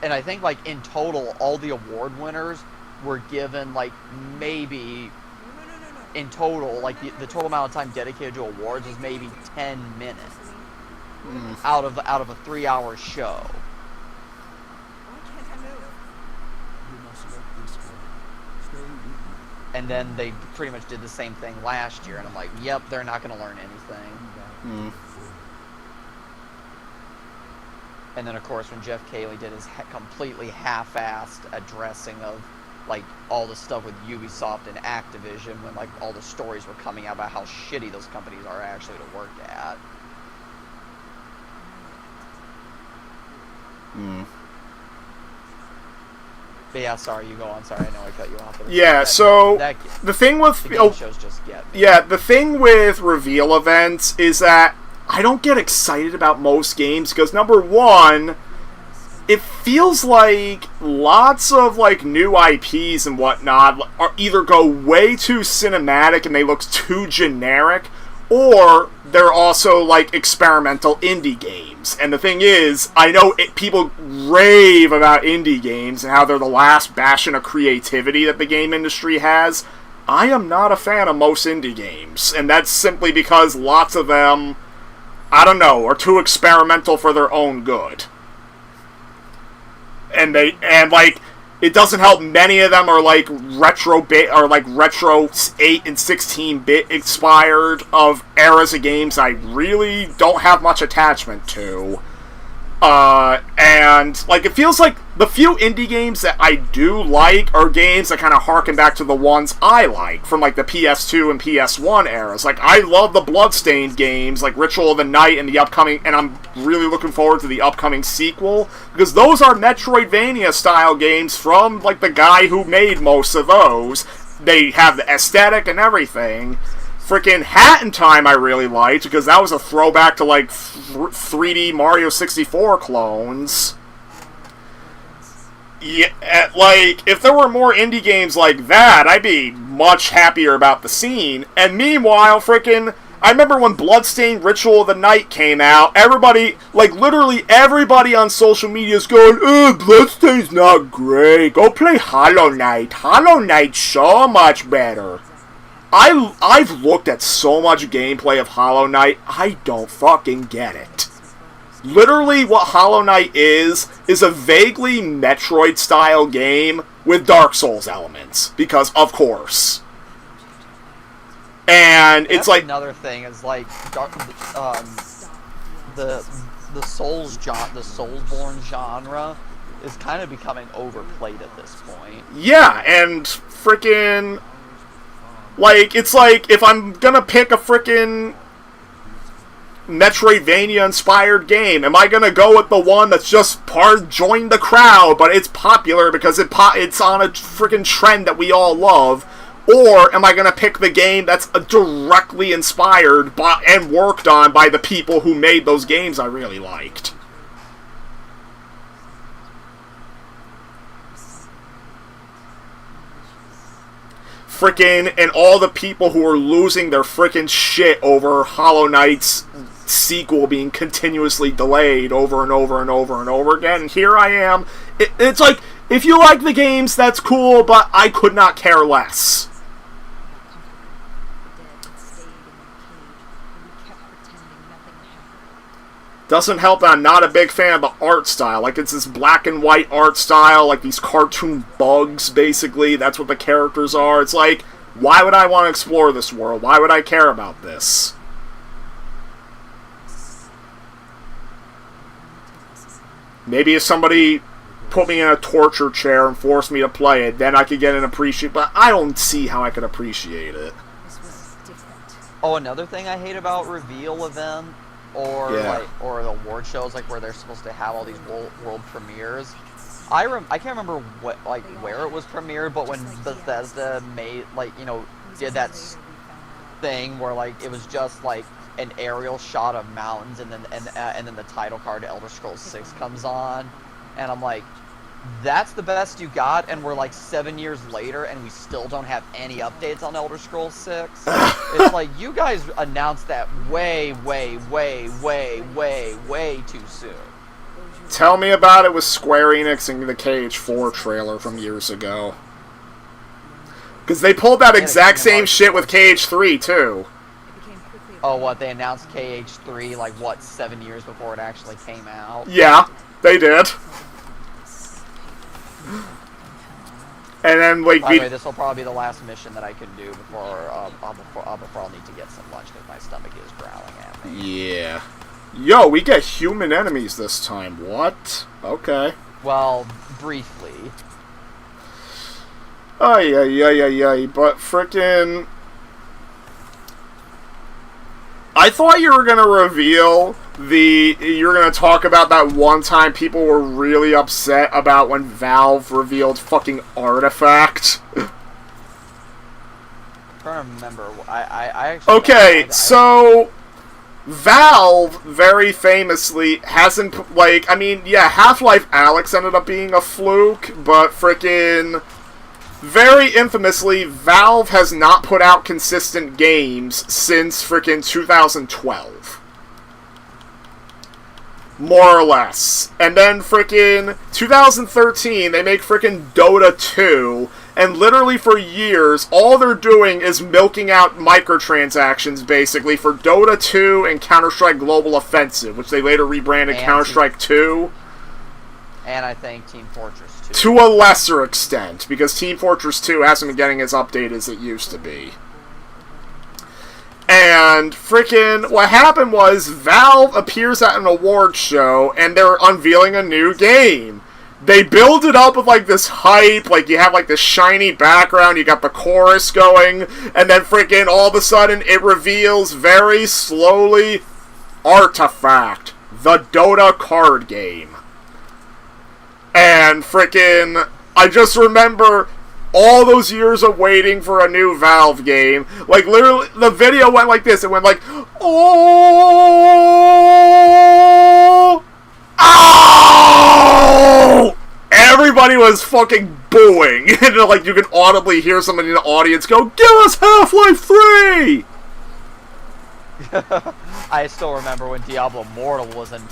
And I think, like, in total, all the award winners were given, like, maybe, in total, like, the total amount of time dedicated to awards was maybe 10 minutes out of a 3-hour show. And then they pretty much did the same thing last year, and I'm like, yep, they're not going to learn anything. And then, of course, when Jeff Keighley did his completely half-assed addressing of, like, all the stuff with Ubisoft and Activision, when, like, all the stories were coming out about how shitty those companies are actually to work at. But yeah, sorry, you go on. Sorry, I know I cut you off. Yeah, so the thing with the game shows just get me. Yeah, the thing with reveal events is that I don't get excited about most games because, number one, it feels like lots of, like, new IPs and whatnot are either go way too cinematic and they look too generic, or they're also, like, experimental indie games. And the thing is, I know people rave about indie games and how they're the last bastion of creativity that the game industry has. I am not a fan of most indie games, and that's simply because lots of them, I don't know, are too experimental for their own good. And it doesn't help many of them are, like, retro 8 and 16-bit inspired of eras of games I really don't have much attachment to. And, like, it feels like the few indie games that I do like are games that kind of harken back to the ones I like from, like, the PS2 and PS1 eras. Like, I love the Bloodstained games, like Ritual of the Night and I'm really looking forward to the upcoming sequel, because those are Metroidvania-style games from, like, the guy who made most of those. They have the aesthetic and everything. Freaking Hat in Time I really liked, because that was a throwback to, like, 3D Mario 64 clones. Yeah, like, if there were more indie games like that, I'd be much happier about the scene. And meanwhile, freaking, I remember when Bloodstained Ritual of the Night came out, everybody, like, literally everybody on social media is going, Bloodstained's not great, go play Hollow Knight. Hollow Knight's so much better. I've looked at so much gameplay of Hollow Knight, I don't fucking get it. Literally, what Hollow Knight is a vaguely Metroid-style game with Dark Souls elements, because, of course. And it's That's like, another thing is like the the Soulsborne genre is kind of becoming overplayed at this point. yeah, and freaking, like, it's like, if I'm gonna pick a freaking Metroidvania-inspired game, am I gonna go with the one that's just join the crowd, but it's popular because it's on a freaking trend that we all love? Or am I gonna pick the game that's directly inspired by and worked on by the people who made those games I really liked? Frickin', and all the people who are losing their frickin' shit over Hollow Knight's sequel being continuously delayed over and over and over and over again. And here I am. It's like, if you like the games, that's cool, but I could not care less. Doesn't help that I'm not a big fan of the art style. Like, it's this black and white art style, like these cartoon bugs, basically. That's what the characters are. It's like, why would I want to explore this world? Why would I care about this? Maybe if somebody put me in a torture chair and forced me to play it, then I could get an appreciate. But I don't see how I could appreciate it. Oh, another thing I hate about reveal event or or the award shows, like where they're supposed to have all these world premieres. I can't remember where it was premiered, but when Bethesda did that thing where like it was just like an aerial shot of mountains, and then the title card to Elder Scrolls 6 comes on, and I'm like, that's the best you got, and we're like 7 years later and we still don't have any updates on Elder Scrolls 6. It's like, you guys announced that way too soon. Tell me about it with Square Enix and the KH4 trailer from years ago. Because they pulled that exact same shit with KH3 too. Oh, what, they announced KH3 like, what, 7 years before it actually came out? Yeah, they did. And then, like, by the way, this will probably be the last mission that I can do before I'll need to get some lunch because my stomach is growling at me. Yeah. Yo, we get human enemies this time. What? Okay. Well, briefly. Oh, yeah. But frickin'... I thought you were gonna reveal you were gonna talk about that one time people were really upset about when Valve revealed fucking Artifact. I'm trying to remember. I actually... Okay, so... Valve, very famously, hasn't... Like, I mean, yeah, Half-Life Alyx ended up being a fluke, but frickin'... Very infamously, Valve has not put out consistent games since frickin' 2012. More or less. And then frickin' 2013, they make frickin' Dota 2, and literally for years, all they're doing is milking out microtransactions, basically, for Dota 2 and Counter-Strike Global Offensive, which they later rebranded Counter-Strike 2. And I think Team Fortress 2. To a lesser extent, because Team Fortress 2 hasn't been getting as updated as it used to be. And frickin' what happened was Valve appears at an award show and they're unveiling a new game. They build it up with like this hype, like you have like this shiny background, you got the chorus going, and then frickin' all of a sudden it reveals very slowly Artifact, the Dota card game. And frickin', I just remember all those years of waiting for a new Valve game. Like, literally, the video went like this. It went like, oh! Oh! Everybody was fucking booing. And, like, you can audibly hear somebody in the audience go, give us Half-Life 3! I still remember when Diablo Immortal was in...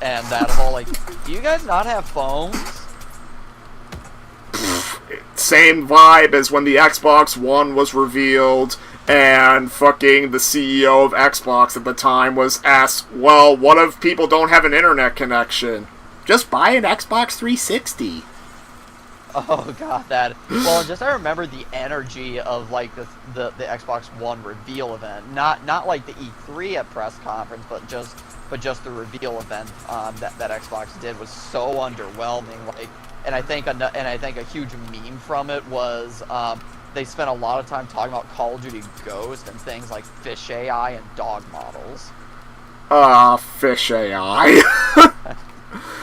And that whole, like, do you guys not have phones? Same vibe as when the Xbox One was revealed, and fucking the CEO of Xbox at the time was asked, well, what if people don't have an internet connection? Just buy an Xbox 360. Oh god, that. Well, just I remember the energy of like the Xbox One reveal event. Not like the E3 at press conference, but just the reveal event that Xbox did was so underwhelming. Like, and I think a huge meme from it was they spent a lot of time talking about Call of Duty Ghost and things like fish AI and dog models. Fish AI.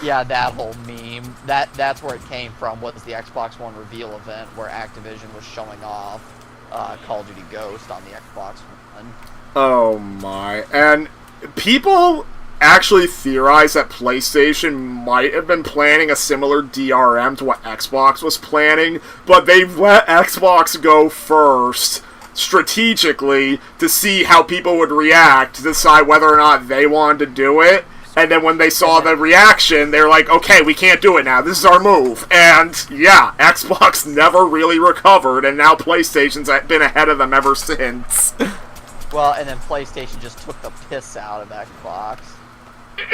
Yeah, that whole meme. That's where it came from. Was the Xbox One reveal event where Activision was showing off Call of Duty Ghost on the Xbox One. Oh my. And people actually theorize that PlayStation might have been planning a similar DRM to what Xbox was planning, but they let Xbox go first strategically to see how people would react, to decide whether or not they wanted to do it. And then when they saw the reaction, they're like, okay, we can't do it now. This is our move. And yeah, Xbox never really recovered, and now PlayStation's been ahead of them ever since. Well, and then PlayStation just took the piss out of Xbox.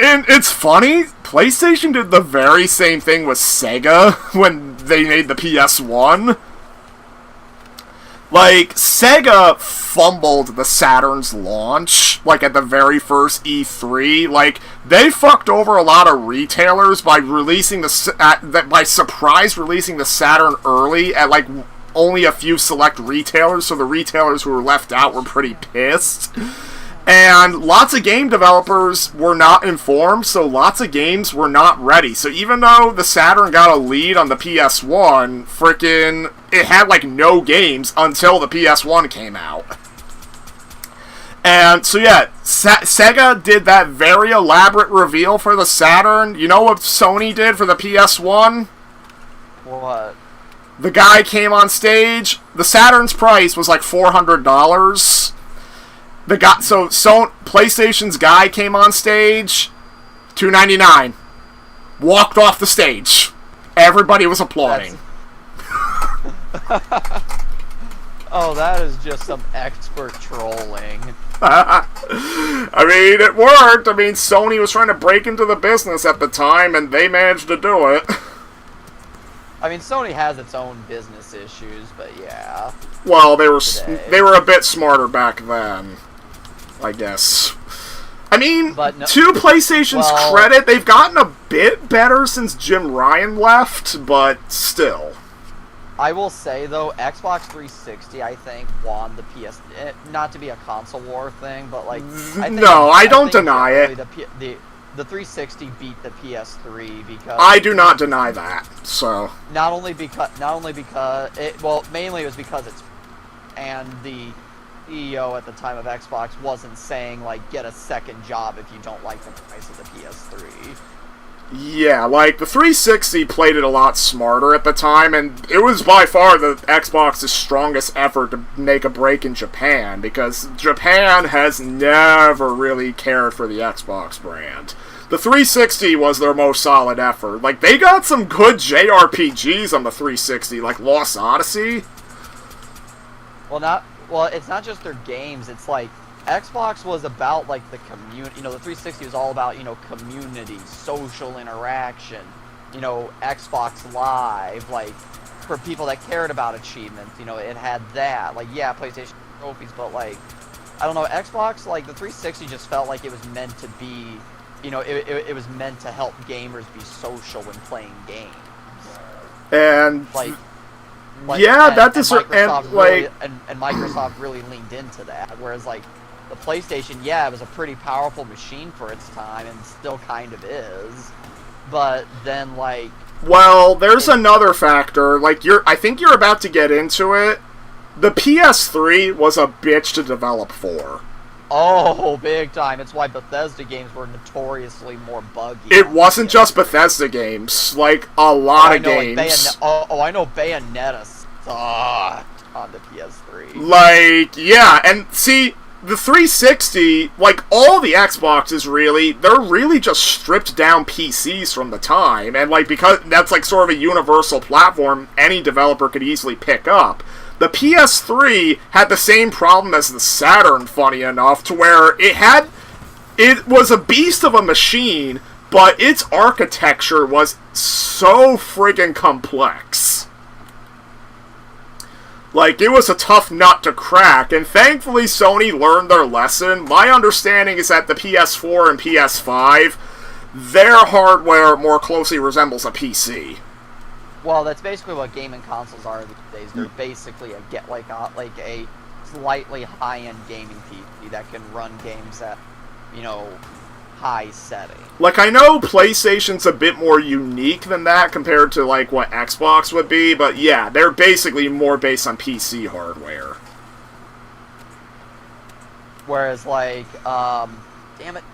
And it's funny, PlayStation did the very same thing with Sega when they made the PS1. Like, Sega fumbled the Saturn's launch, like, at the very first E3. Like, they fucked over a lot of retailers by releasing by surprise releasing the Saturn early at, like, only a few select retailers, so the retailers who were left out were pretty pissed. And lots of game developers were not informed, so lots of games were not ready. So even though the Saturn got a lead on the PS1, frickin' it had like no games until the PS1 came out. And so yeah, Sega did that very elaborate reveal for the Saturn. You know what Sony did for the PS1? What? The guy came on stage, the Saturn's price was like $400. PlayStation's guy came on stage, $299. Walked off the stage. Everybody was applauding. Oh, that is just some expert trolling. I mean, it worked. I mean, Sony was trying to break into the business at the time, and they managed to do it. I mean, Sony has its own business issues, but yeah. Well, they were a bit smarter back then, I guess. I mean, to PlayStation's credit, they've gotten a bit better since Jim Ryan left, but still. I will say, though, Xbox 360, I think, won the PS... Not to be a console war thing, but, like... I don't deny it. The 360 beat the PS3 because... I do not deny that, so... Not only because... mainly it was because it's... And the CEO at the time of Xbox wasn't saying, like, get a second job if you don't like the price of the PS3. Yeah, like, the 360 played it a lot smarter at the time, and it was by far the Xbox's strongest effort to make a break in Japan, because Japan has never really cared for the Xbox brand. The 360 was their most solid effort. Like, they got some good JRPGs on the 360, like Lost Odyssey. Well, it's not just their games, it's like, Xbox was about, like, the community, the 360 was all about, community, social interaction, Xbox Live, like, for people that cared about achievements, it had that, like, yeah, PlayStation trophies, but, like, I don't know, Xbox, like, the 360 just felt like it was meant to be, it was meant to help gamers be social when playing games. And... Microsoft really leaned into that, whereas, like, the PlayStation, yeah, it was a pretty powerful machine for its time, and still kind of is. But then, like... Well, there's another factor. Like, I think you're about to get into it. The PS3 was a bitch to develop for. Oh, big time. It's why Bethesda games were notoriously more buggy. It wasn't just Bethesda games. Like, a lot of games. I know Bayonetta sucked on the PS3. Like, yeah, and see... The 360, like all the Xboxes really, they're really just stripped down PCs from the time, and like because that's like sort of a universal platform any developer could easily pick up. The PS3 had the same problem as the Saturn, funny enough, to where it was a beast of a machine, but its architecture was so friggin' complex. Like, it was a tough nut to crack, and thankfully Sony learned their lesson. My understanding is that the PS4 and PS5, their hardware more closely resembles a PC. Well, that's basically what gaming consoles are these days. They're basically a slightly high-end gaming PC that can run games at, high setting. Like, I know PlayStation's a bit more unique than that compared to, like, what Xbox would be, but yeah, they're basically more based on PC hardware. Whereas, damn it.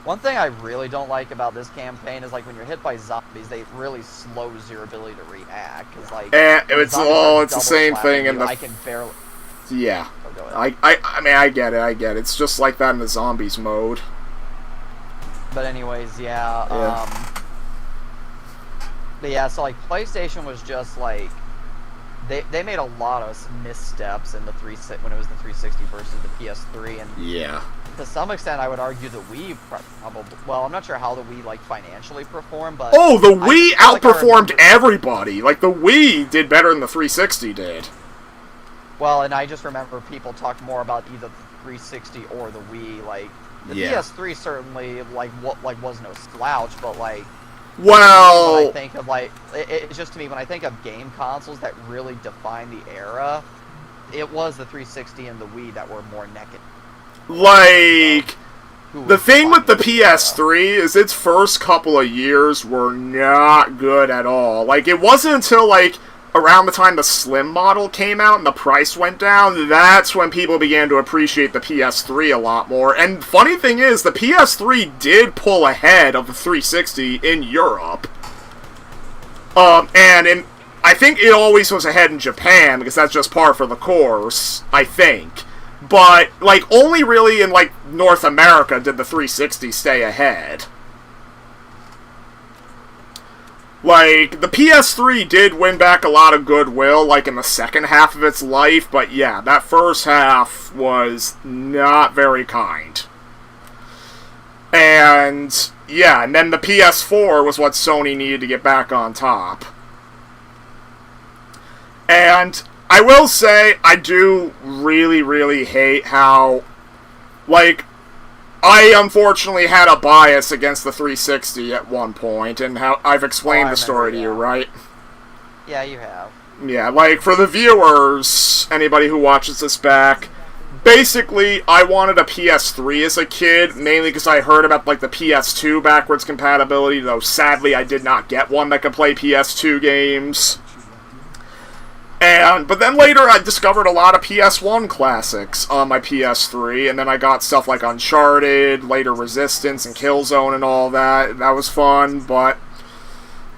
One thing I really don't like about this campaign is, like, when you're hit by zombies, they really slows your ability to react. Cause, like, it's the same thing in the... I can barely... Yeah. Oh, go ahead. I mean, I get it. It's just like that in the zombies mode. But anyways, yeah. But yeah, so, like, PlayStation was just, like... They made a lot of missteps in when it was the 360 versus the PS3, and... Yeah. To some extent, I would argue the Wii probably... Well, I'm not sure how the Wii, like, financially performed, but... Oh, the Wii outperformed like everybody! Like, the Wii did better than the 360 did. Well, and I just remember people talk more about either the 360 or the Wii, like... The PS3 certainly, was no slouch, but, like... Well... When I think of, like... It's just to me, when I think of game consoles that really define the era, it was the 360 and the Wii that were more naked. Like, the thing with the PS3 is its first couple of years were not good at all. Like, it wasn't until, like, around the time the Slim model came out and the price went down, that's when people began to appreciate the PS3 a lot more. And funny thing is, the PS3 did pull ahead of the 360 in Europe. I think it always was ahead in Japan, because that's just par for the course, I think. But, like, only really in, like, North America did the 360 stay ahead. Like, the PS3 did win back a lot of goodwill, like, in the second half of its life, but yeah, that first half was not very kind. And, yeah, and then the PS4 was what Sony needed to get back on top. And I will say, I do really, really hate how, like, I unfortunately had a bias against the 360 at one point, and how I've explained the story to you, right? Yeah, you have. Yeah, like, for the viewers, anybody who watches this back, basically, I wanted a PS3 as a kid, mainly because I heard about, like, the PS2 backwards compatibility, though sadly I did not get one that could play PS2 games. But then later I discovered a lot of PS1 classics on my PS3, and then I got stuff like Uncharted, later Resistance and Killzone and all that. That was fun, but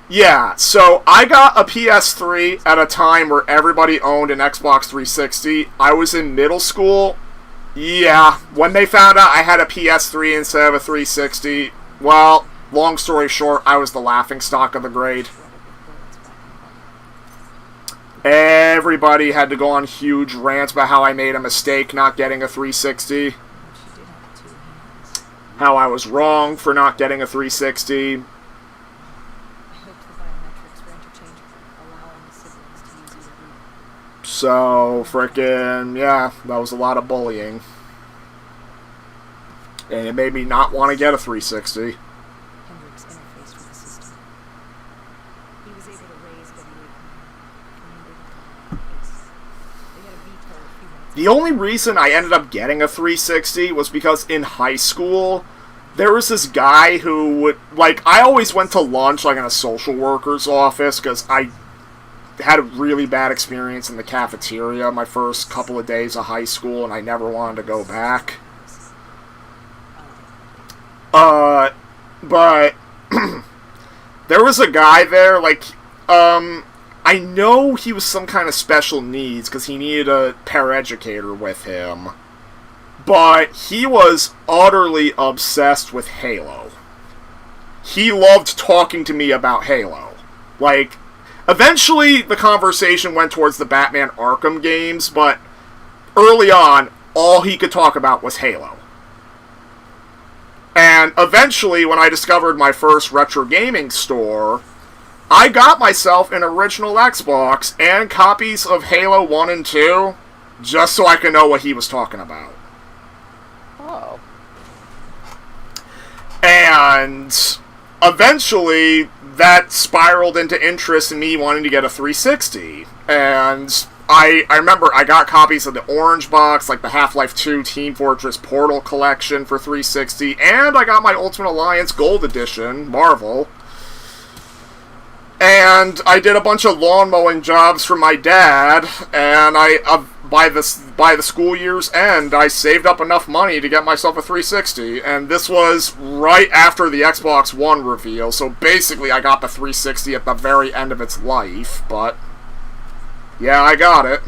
yeah, so I got a PS3 at a time where everybody owned an Xbox 360. I was in middle school. Yeah, when they found out I had a PS3 instead of a 360, well, long story short, I was the laughingstock of the grade. Everybody had to go on huge rants about how I made a mistake not getting a 360. How I was wrong for not getting a 360. So, frickin', yeah, that was a lot of bullying. And it made me not want to get a 360. The only reason I ended up getting a 360 was because in high school, there was this guy who would, like, I always went to lunch, like, in a social worker's office, because I had a really bad experience in the cafeteria my first couple of days of high school, and I never wanted to go back. But, there was a guy there, like, I know he was some kind of special needs, because he needed a paraeducator with him. But he was utterly obsessed with Halo. He loved talking to me about Halo. Like, eventually the conversation went towards the Batman Arkham games, but early on, all he could talk about was Halo. And eventually, when I discovered my first retro gaming store, I got myself an original Xbox and copies of Halo 1 and 2 just so I could know what he was talking about. Oh. And eventually, that spiraled into interest in me wanting to get a 360. And I remember I got copies of the Orange Box, like the Half-Life 2 Team Fortress Portal Collection for 360, and I got my Ultimate Alliance Gold Edition, Marvel. And I did a bunch of lawn mowing jobs for my dad, and by the school year's end, I saved up enough money to get myself a 360, and this was right after the Xbox One reveal, so basically I got the 360 at the very end of its life, but yeah, I got it.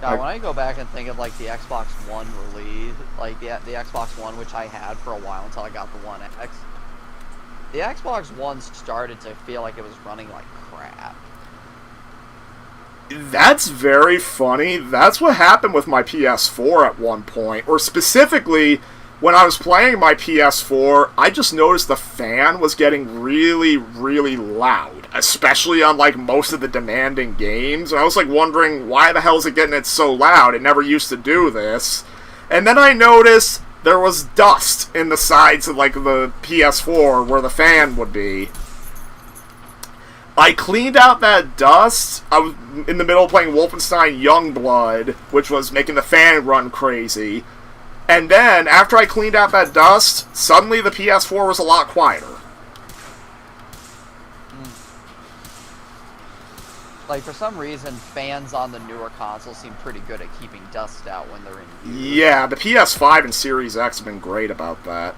Now, when I go back and think of, like, the Xbox One release, like, the Xbox One, which I had for a while until I got the One X, the Xbox One started to feel like it was running like crap. That's very funny. That's what happened with my PS4 at one point. Or specifically, when I was playing my PS4, I just noticed the fan was getting really, really loud. Especially on, like, most of the demanding games. And I was, like, wondering, why the hell is it getting it so loud? It never used to do this. And then I noticed there was dust in the sides of, like, the PS4 where the fan would be. I cleaned out that dust. I was in the middle of playing Wolfenstein Youngblood, which was making the fan run crazy. And then, after I cleaned out that dust, suddenly the PS4 was a lot quieter. Like, for some reason, fans on the newer consoles seem pretty good at keeping dust out when they're in use. Yeah, the PS5 and Series X have been great about that.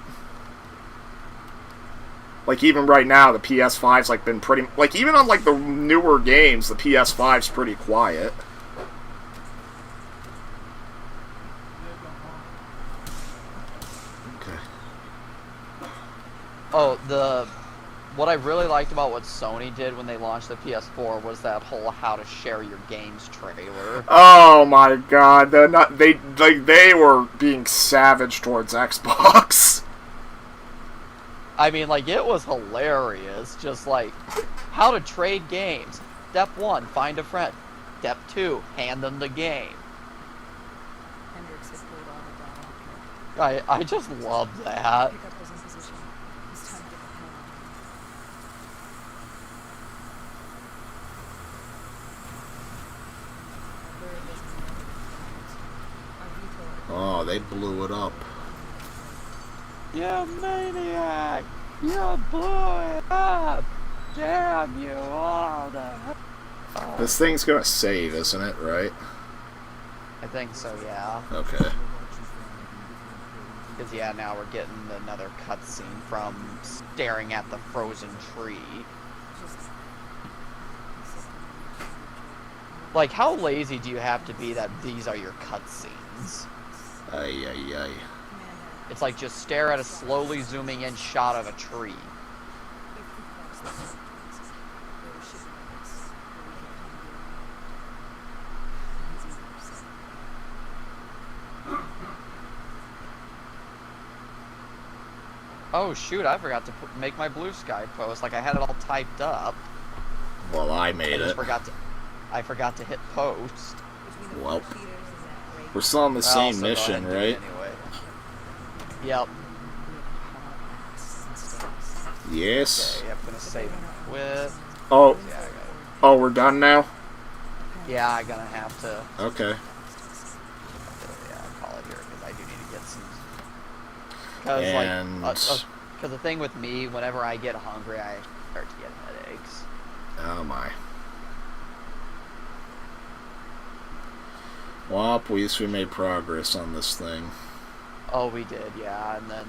Like, even right now, the PS5's, like, been pretty... Like, even on, like, the newer games, the PS5's pretty quiet. Okay. Oh, what I really liked about what Sony did when they launched the PS4 was that whole how to share your games trailer. Oh my god, they were being savage towards Xbox. I mean, like, it was hilarious. Just like, how to trade games. Step 1, find a friend. Step 2, hand them the game. Hendricks had pulled all the data. I just love that. Pick up those in position. It's time to get the hell out of here. Where it doesn't matter. Our veto. Oh, they blew it up. You maniac! You blew it up! Damn you all the hell! This thing's gonna save, isn't it, right? I think so, yeah. Okay. Because, yeah, now we're getting another cutscene from staring at the frozen tree. Like, how lazy do you have to be that these are your cutscenes? Ay, ay, ay. It's like, just stare at a slowly zooming in shot of a tree. Oh shoot, I forgot to make my Blue Sky post. Like, I had it all typed up. Well, I made it. I forgot to hit post. Well, we're still on the same So go ahead mission, and do it right? Anyway. Yep. Yes. Okay, I'm gonna save and quit. Oh, Yeah, I got it. oh, we're done now? Yeah, I'm gonna have to. Okay. Yeah, call it here because I do need to get some. Because And- because the thing with me, whenever I get hungry, I start to get headaches. Oh my. Well, at least we made progress on this thing. Oh, we did, yeah, and then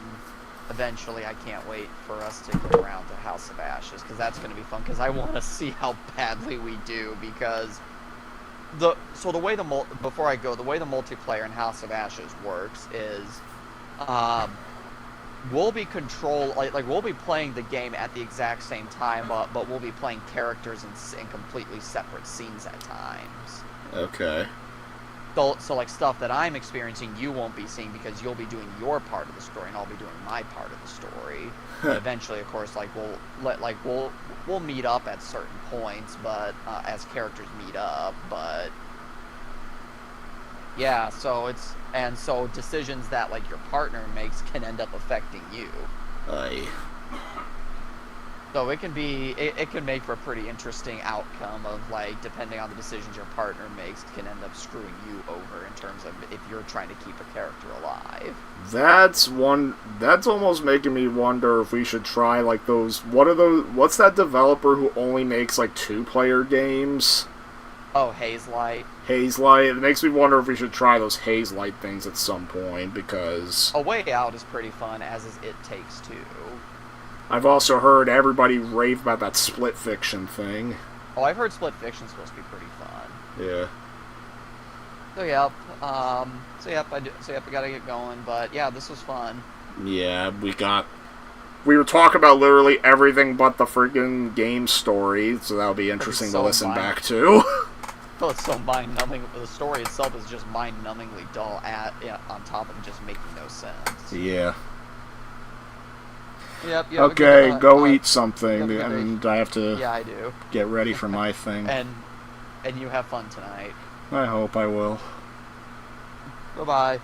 eventually I can't wait for us to get around to House of Ashes, because that's going to be fun, because I want to see how badly we do, because the way the multiplayer in House of Ashes works is, we'll be we'll be playing the game at the exact same time, but we'll be playing characters in completely separate scenes at times. Okay. So like stuff that I'm experiencing, you won't be seeing because you'll be doing your part of the story, and I'll be doing my part of the story. And eventually, of course, like we'll meet up at certain points, but as characters meet up, but yeah. So so decisions that like your partner makes can end up affecting you. Aye. So it can make for a pretty interesting outcome of like, depending on the decisions your partner makes, can end up screwing you over in terms of if you're trying to keep a character alive. That's almost making me wonder if we should try like those. What's that developer who only makes like 2-player games? Oh, Hazelight. Hazelight. It makes me wonder if we should try those Hazelight things at some point, because A Way Out is pretty fun, as is It Takes Two. I've also heard everybody rave about that Split Fiction thing. Oh, I've heard Split Fiction's supposed to be pretty fun. Yeah. So yep, I gotta get going, but yeah, this was fun. Yeah, we were talking about literally everything but the freaking game story, so that'll be interesting to listen back to. Oh, it's so mind-numbing. The story itself is just mind-numbingly dull on top of just making no sense. Yeah. Yep. Okay, go eat something, have a good and I have to Yeah, I do. get ready for my thing. And you have fun tonight. I hope I will. Bye-bye.